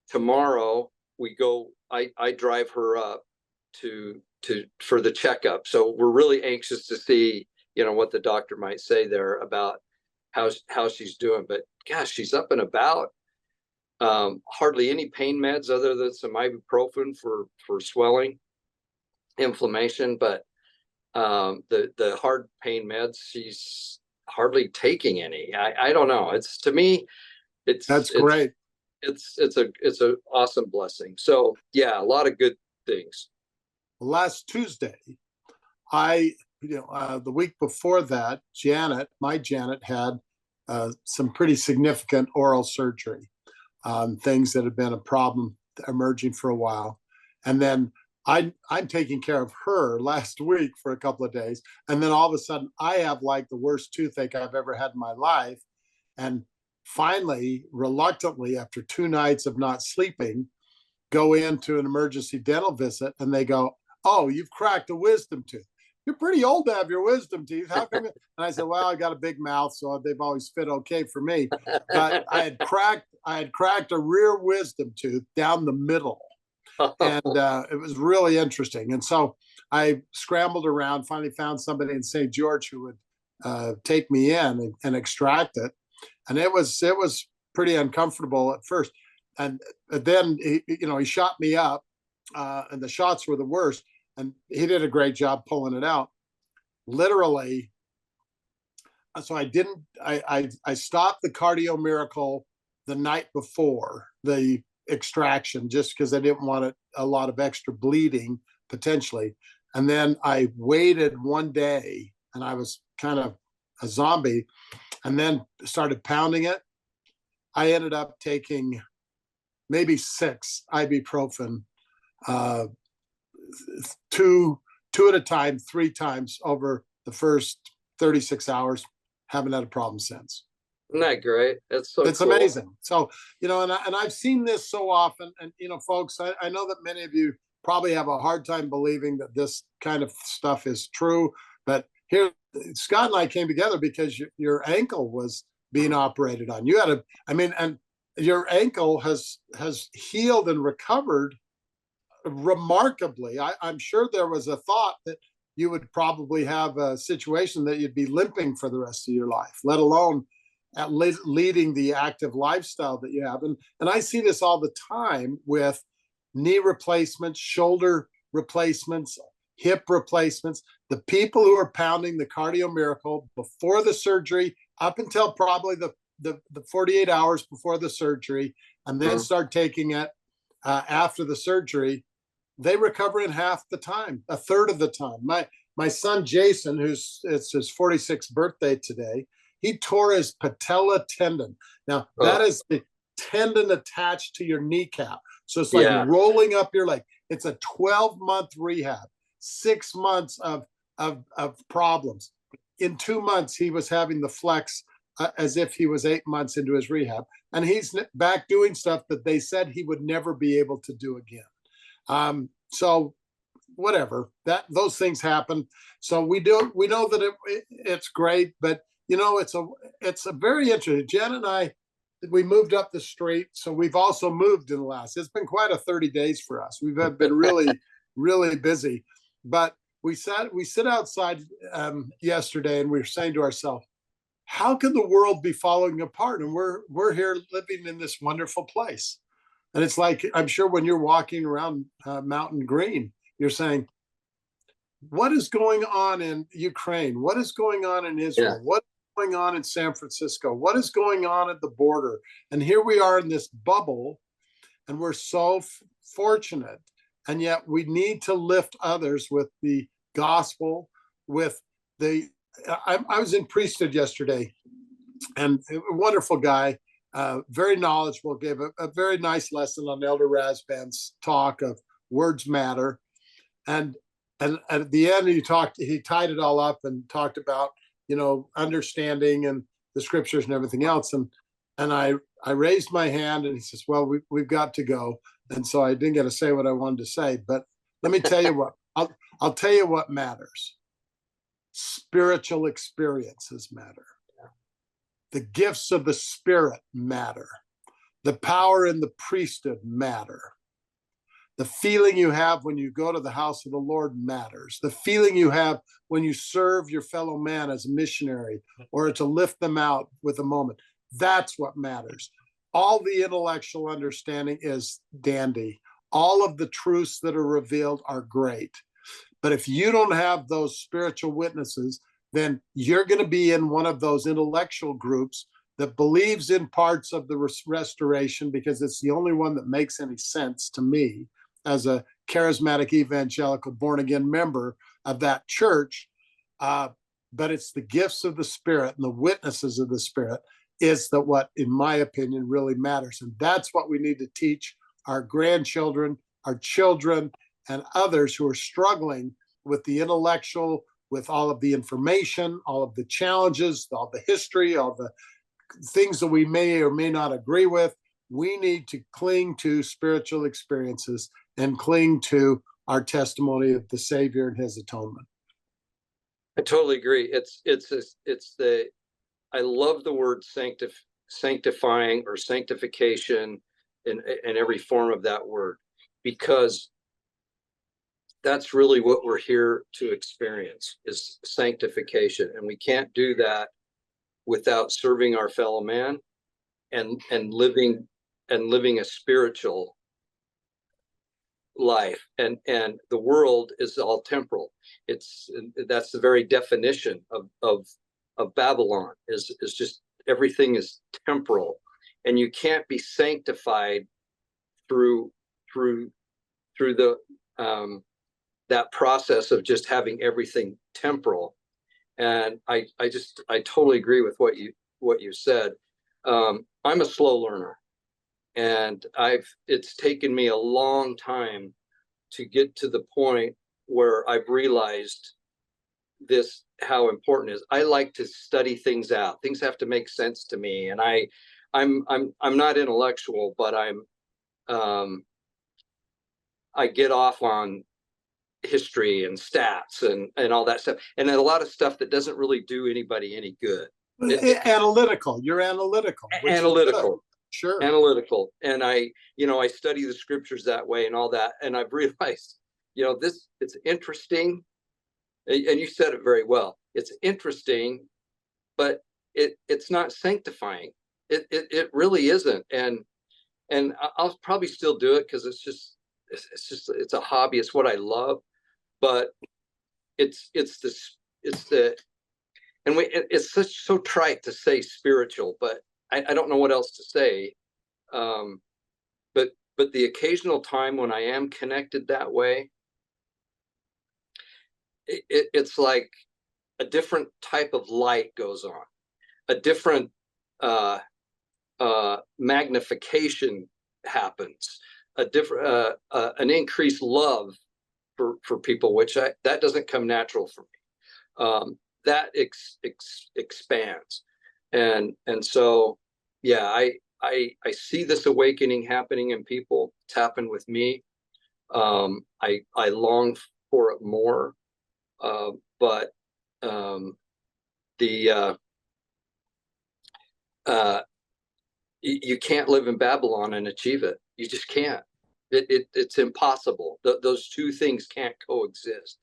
Tomorrow we go. I drive her up for the checkup. So we're really anxious to see what the doctor might say there about how she's doing. But gosh, she's up and about. Hardly any pain meds other than some ibuprofen for swelling, inflammation. But the hard pain meds, she's hardly taking any. I don't know. It's, to me, That's great. It's an awesome blessing. So yeah, a lot of good things. Last Tuesday, the week before that, my Janet had some pretty significant oral surgery, things that have been a problem emerging for a while. And then I'm taking care of her last week for a couple of days. And then all of a sudden I have like the worst toothache I've ever had in my life. And finally, reluctantly, after 2 nights of not sleeping, go into an emergency dental visit, and they go, oh, you've cracked a wisdom tooth. You're pretty old to have your wisdom teeth. How come? And I said, well, I got a big mouth, so they've always fit okay for me. But I had cracked a rear wisdom tooth down the middle. And it was really interesting. And so I scrambled around, finally found somebody in St. George who would take me in and extract it. And it was pretty uncomfortable at first. And then he shot me up, and the shots were the worst. And he did a great job pulling it out. Literally, so I stopped the Cardio Miracle the night before the extraction, just because I didn't want a lot of extra bleeding potentially. And then I waited one day, and I was kind of a zombie, and then started pounding it. I ended up taking maybe 6 ibuprofen, 2 at a time, 3 times over the first 36 hours. Haven't had a problem since. Isn't that great? It's so it's cool. Amazing. So, and I've seen this so often. And, folks, I know that many of you probably have a hard time believing that this kind of stuff is true. But here, Scott and I came together because your ankle was being operated on. You had and your ankle has healed and recovered remarkably. I'm sure there was a thought that you would probably have a situation that you'd be limping for the rest of your life, let alone leading the active lifestyle that you have. And I see this all the time with knee replacements, shoulder replacements, hip replacements. The people who are pounding the Cardio Miracle before the surgery, up until probably the 48 hours before the surgery, and then start taking it after the surgery, they recover in half the time, a third of the time. My son Jason, it's his 46th birthday today, he tore his patella tendon. Now, that is the tendon attached to your kneecap. So it's like rolling up your leg. It's a 12-month rehab. 6 months of problems. In 2 months, he was having the flex as if he was 8 months into his rehab, and he's back doing stuff that they said he would never be able to do again. So whatever, that those things happen. So we know that it's great, but it's a very interesting. Jen and I, we moved up the street, so we've also moved in the last. It's been quite a 30 days for us. We've been really, really busy, but we sit outside yesterday, and we were saying to ourselves, how can the world be falling apart? And we're here living in this wonderful place. And it's like, I'm sure when you're walking around Mountain Green, you're saying, what is going on in Ukraine? What is going on in Israel? Yeah. What is going on in San Francisco? What is going on at the border? And here we are in this bubble, and we're so fortunate. And yet we need to lift others with the gospel, with the I was in priesthood yesterday, and a wonderful guy, very knowledgeable, gave a very nice lesson on Elder Razban's talk of words matter. And at the end, he tied it all up and talked about, understanding and the scriptures and everything else. And I raised my hand, and he says, well, we've got to go. And so I didn't get to say what I wanted to say, but let me tell you what, I'll tell you what matters. Spiritual experiences matter. The gifts of the Spirit matter. The power in the priesthood matter. The feeling you have when you go to the house of the Lord matters. The feeling you have when you serve your fellow man as a missionary or to lift them out with a moment. That's what matters. All the intellectual understanding is dandy. All of the truths that are revealed are great. But if you don't have those spiritual witnesses, then you're going to be in one of those intellectual groups that believes in parts of the restoration because it's the only one that makes any sense to me as a charismatic evangelical born-again member of that church. But it's the gifts of the Spirit and the witnesses of the Spirit is that what, in my opinion, really matters. And that's what we need to teach our grandchildren, our children, and others who are struggling with the intellectual, with all of the information, all of the challenges, all the history, all the things that we may or may not agree with. We need to cling to spiritual experiences and cling to our testimony of the Savior and his atonement. I totally agree. I love the word sanctifying or sanctification in every form of that word, because that's really what we're here to experience, is sanctification. And we can't do that without serving our fellow man and living a spiritual life. And the world is all temporal. That's the very definition of Babylon, is just everything is temporal, and you can't be sanctified through the that process of just having everything temporal. And I totally agree with what you said. I'm a slow learner, and it's taken me a long time to get to the point where I've realized how important it is. I like to study things out. Things have to make sense to me, and I'm not intellectual, but I get off on history and stats and all that stuff, and then a lot of stuff that doesn't really do anybody any good. Analytical. You're analytical. Analytical. Sure. Analytical. And I study the scriptures that way and all that. And I've realized, it's interesting. And you said it very well. It's interesting, but it's not sanctifying. It really isn't. And I'll probably still do it because it's a hobby. It's what I love. But it's so trite to say spiritual, but I don't know what else to say. But the occasional time when I am connected that way, it's like a different type of light goes on, a different magnification happens, an increased love for people, which that doesn't come natural for me. That expands. And so, yeah, I see this awakening happening in people. It's happened with me. I long for it more. But the you can't live in Babylon and achieve it. You just can't. It's impossible. Those two things can't coexist.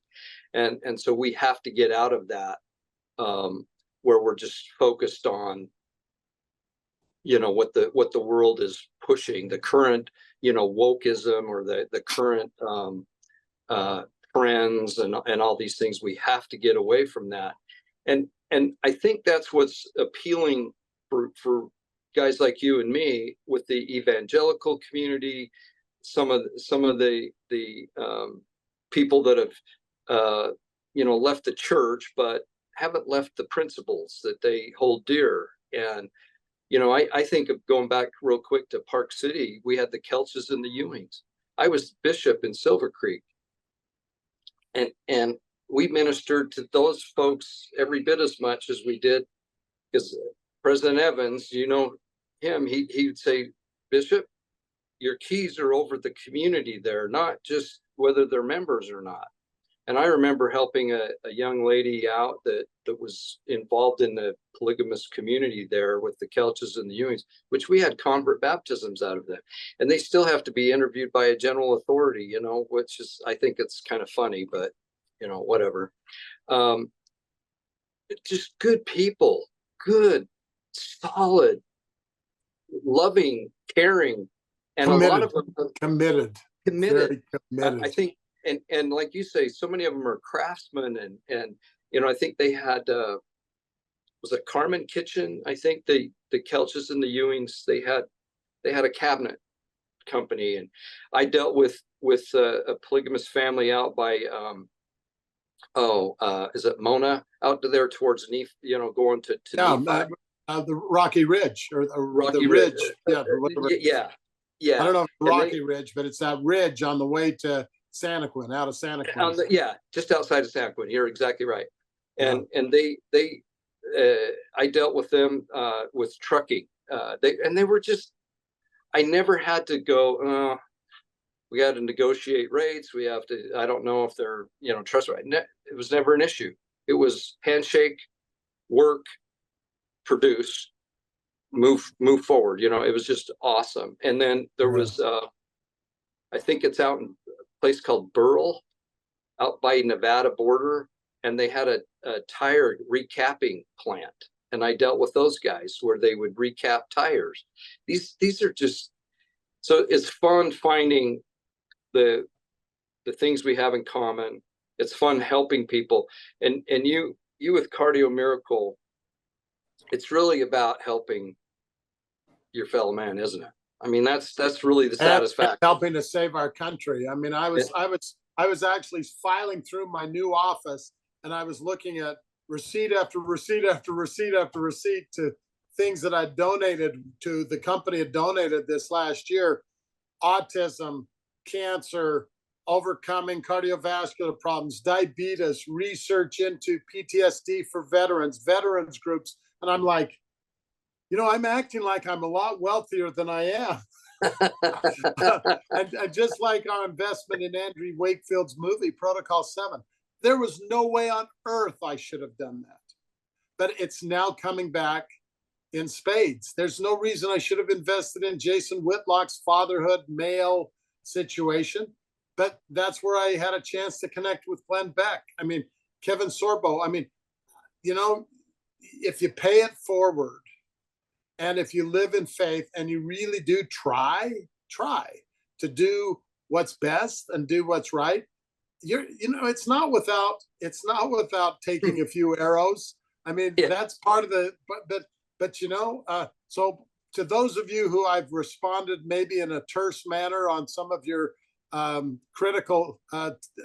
And so we have to get out of that, where we're just focused on, what the world is pushing, the current, wokeism, or the current trends and all these things. We have to get away from that. And I think that's what's appealing for guys like you and me with the evangelical community, some of the people that have left the church but haven't left the principles that they hold dear. And I think of going back real quick to Park City. We had the Kelches and the Ewings. I was bishop in Silver Creek, and we ministered to those folks every bit as much as we did, because President Evans, him, he'd say, Bishop, your keys are over the community there, not just whether they're members or not. And I remember helping a young lady out that was involved in the polygamous community there with the Kelches and the Ewings, which we had convert baptisms out of them. And they still have to be interviewed by a general authority, which is, I think it's kind of funny, but, whatever. Just good people, good, solid, loving, caring, and committed, a lot of them committed. Very committed. I think, and like you say, so many of them are craftsmen, and I think they had was it Carmen Kitchen? I think the Kelches and the Ewings, they had a cabinet company, and I dealt with a polygamous family out by is it Mona, out to there towards Nephi, going to Nephi. The Rocky Ridge, or Rocky the Ridge. Yeah, yeah. I don't know if it's Rocky Ridge, but it's that ridge on the way to Santaquin, out of Santaquin. Just outside of Santaquin. You're exactly right. And they I dealt with them with trucking. They were just, I never had to go, we got to negotiate rates. We have to, I don't know if they're, trustworthy. It was never an issue. It was handshake, work, produce, move forward. It was just awesome. And then there was, I think it's out in a place called Burl, out by Nevada border, and they had a tire recapping plant. And I dealt with those guys where they would recap tires. These are just, so it's fun finding the things we have in common. It's fun helping people. And you with Cardio Miracle, it's really about helping your fellow man, isn't it? I mean, that's really the satisfaction. Helping to save our country. I mean, I was actually filing through my new office, and I was looking at receipt after receipt after receipt after receipt to things that I donated to, the company had donated this last year: autism, cancer, overcoming cardiovascular problems, diabetes, research into PTSD for veterans groups. And I'm like, I'm acting like I'm a lot wealthier than I am. and just like our investment in Andrew Wakefield's movie, Protocol 7, there was no way on earth I should have done that. But it's now coming back in spades. There's no reason I should have invested in Jason Whitlock's fatherhood male situation. But that's where I had a chance to connect with Glenn Beck. I mean, Kevin Sorbo. I mean, if you pay it forward, and if you live in faith and you really do try to do what's best and do what's right, it's not without taking a few arrows. I mean, that's part of the, but so to those of you who I've responded maybe in a terse manner on some of your critical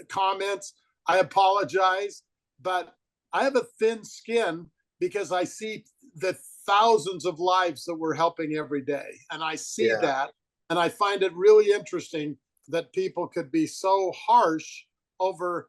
comments, I apologize, but I have a thin skin because I see the thousands of lives that we're helping every day. And I see that, and I find it really interesting that people could be so harsh over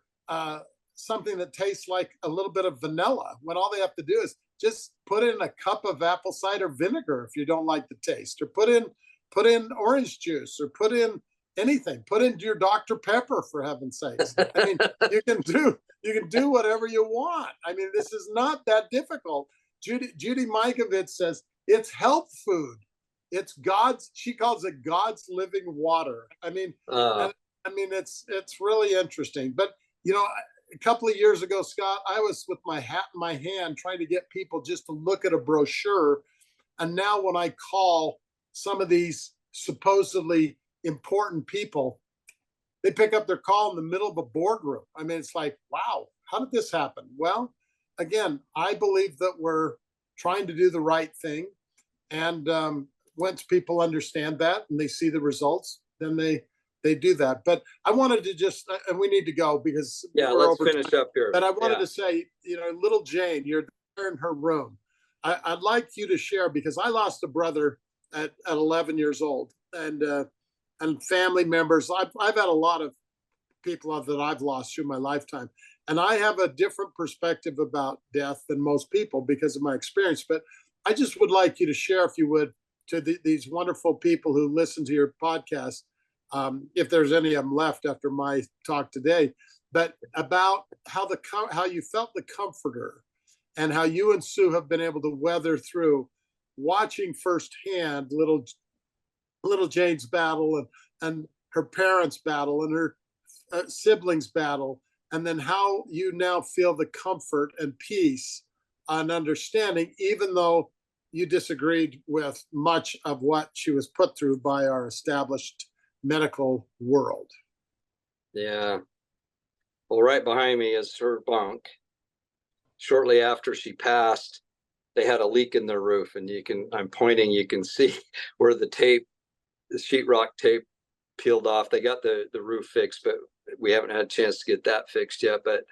something that tastes like a little bit of vanilla, when all they have to do is just put in a cup of apple cider vinegar if you don't like the taste, or put in orange juice, or put in anything. Put in your Dr. Pepper, for heaven's sakes. I mean, you can do whatever you want. I mean, this is not that difficult. Judy Mikovits says it's health food. It's God's. She calls it God's living water. I mean, it's really interesting. But a couple of years ago, Scott, I was with my hat in my hand trying to get people just to look at a brochure. And now when I call some of these supposedly important people, they pick up their call in the middle of a boardroom. I mean, it's like, wow, how did this happen? Well, again, I believe that we're trying to do the right thing. And once people understand that and they see the results, then they do that. But I wanted to just, and we need to go because let's finish up here. But I wanted to say, little Jane, you're there in her room. I'd like you to share, because I lost a brother at 11 years old, and family members. I've had a lot of people that I've lost through my lifetime, and I have a different perspective about death than most people because of my experience. But I just would like you to share, if you would, to these wonderful people who listen to your podcast, if there's any of them left after my talk today, but about how you felt the comforter, and how you and Sue have been able to weather through watching firsthand little Jane's battle, and her parents' battle, and her siblings' battle, and then how you now feel the comfort and peace and understanding, even though you disagreed with much of what she was put through by our established medical world. Yeah. Well, right behind me is her bunk. Shortly after she passed, they had a leak in their roof, and I'm pointing, you can see where the sheetrock tape peeled off. They got the roof fixed, but we haven't had a chance to get that fixed yet. But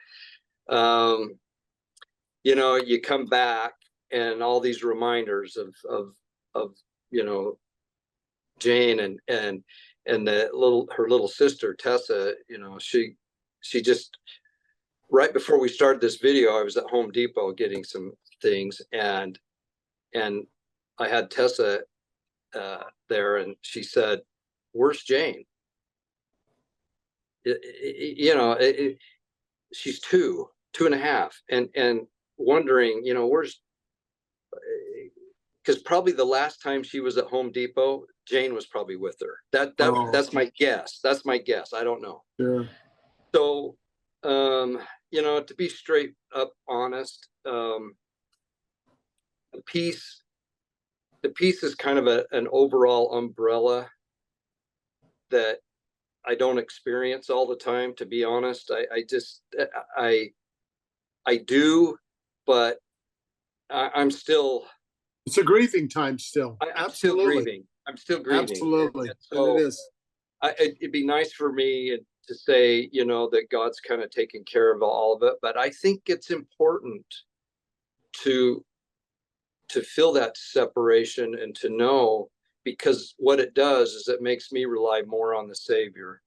you come back, and all these reminders of Jane and her little sister Tessa. She just, right before we started this video, I was at Home Depot getting some things, and I had Tessa there, and she said, "Where's Jane?" She's two and a half, and wondering, where's, because probably the last time she was at Home Depot, Jane was probably with her. That's my guess. That's my guess. I don't know. Sure. So, to be straight up honest, the peace is kind of an overall umbrella that I don't experience all the time, to be honest. I do, but I'm still. It's a grieving time still. I'm still grieving. Absolutely. So and it is. It'd be nice for me to say, that God's kind of taking care of all of it, but I think it's important to feel that separation and to know, because what it does is it makes me rely more on the Savior.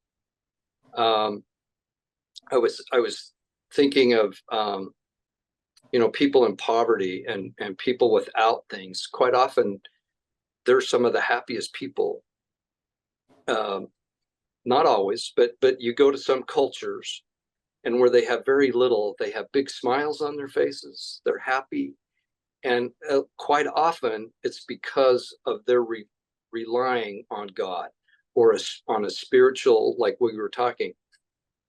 I was thinking of people in poverty and people without things. Quite often, they're some of the happiest people. Not always, but you go to some cultures, and where they have very little, they have big smiles on their faces. They're happy, and quite often it's because of their relying on God, or on a spiritual, like we were talking.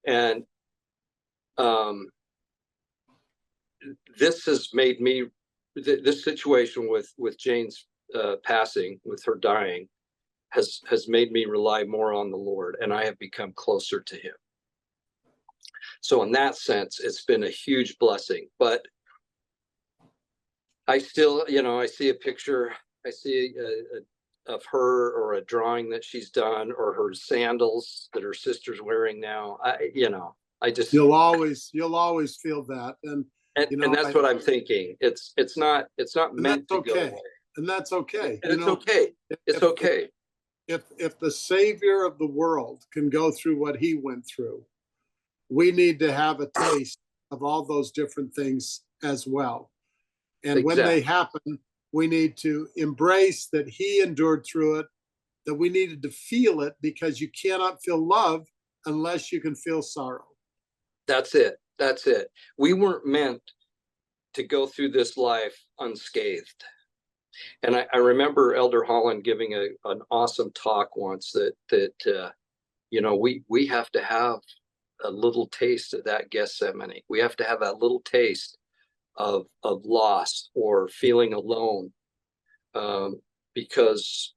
And this has made me, this situation with Jane's passing, with her dying, has made me rely more on the Lord, and I have become closer to Him. So in that sense, it's been a huge blessing. But I still, I see a picture, I see of her, or a drawing that she's done, or her sandals that her sister's wearing now. I just, you'll always feel that, and that's what I'm thinking. It's not meant to go away, and that's okay. And it's okay. It's okay. If the Savior of the world can go through what He went through, we need to have a taste of all those different things as well. And when they happen, we need to embrace that he endured through it, that we needed to feel it, because you cannot feel love unless you can feel sorrow. That's it. That's it. We weren't meant to go through this life unscathed. And I remember Elder Holland giving an awesome talk once that we have to have a little taste of that Gethsemane. We have to have that little taste of loss or feeling alone, because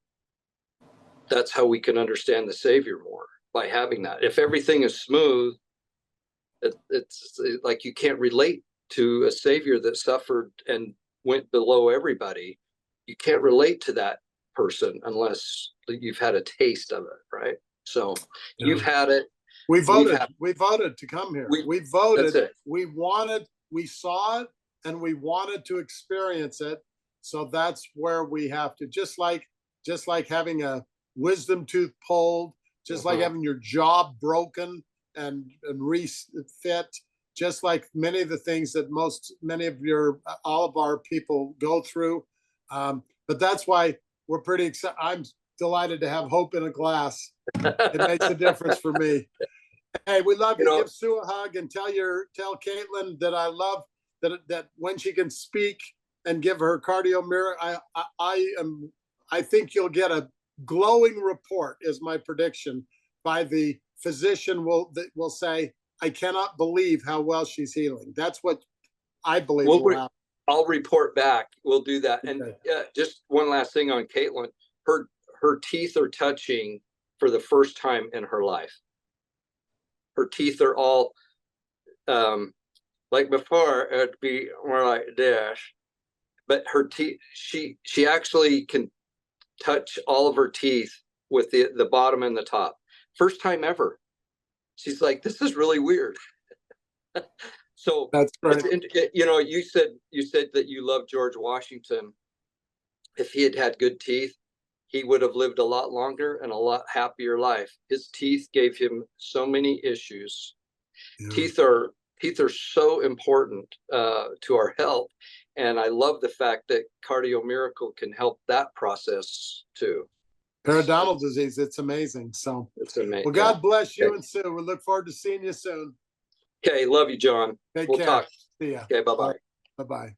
that's how we can understand the Savior more, by having that. If everything is smooth, it's like you can't relate to a Savior that suffered and went below everybody. You can't relate to that person unless you've had a taste of it, right? So you've had it. We voted to come here. We voted. We wanted, we saw it, and we wanted to experience it. So that's where we have to, just like having a wisdom tooth pulled, just like having your jaw broken and refit, just like many of the things that all of our people go through. But that's why we're pretty excited. I'm delighted to have hope in a glass. It makes a difference for me. Hey, we love you. Give Sue a hug and tell Caitlin that I love that when she can speak, and give her cardio mirror. I think you'll get a glowing report, is my prediction, by the physician that will say, I cannot believe how well she's healing. That's what I believe will happen. I'll report back. We'll do that. Okay. And just one last thing on Caitlin. Her teeth are touching for the first time in her life. Her teeth are all, like before, it'd be more like this. But her teeth, she actually can touch all of her teeth with the bottom and the top. First time ever. She's like, this is really weird. So that's right. You said that you love George Washington. If he had had good teeth, he would have lived a lot longer and a lot happier life. His teeth gave him so many issues. Yeah. Teeth are so important to our health. And I love the fact that Cardio Miracle can help that process too. Periodontal disease, it's amazing. So it's amazing. Well, God bless you and Sue. We look forward to seeing you soon. Okay, love you, John. Take care. Talk. See ya. Okay, bye-bye. Bye-bye.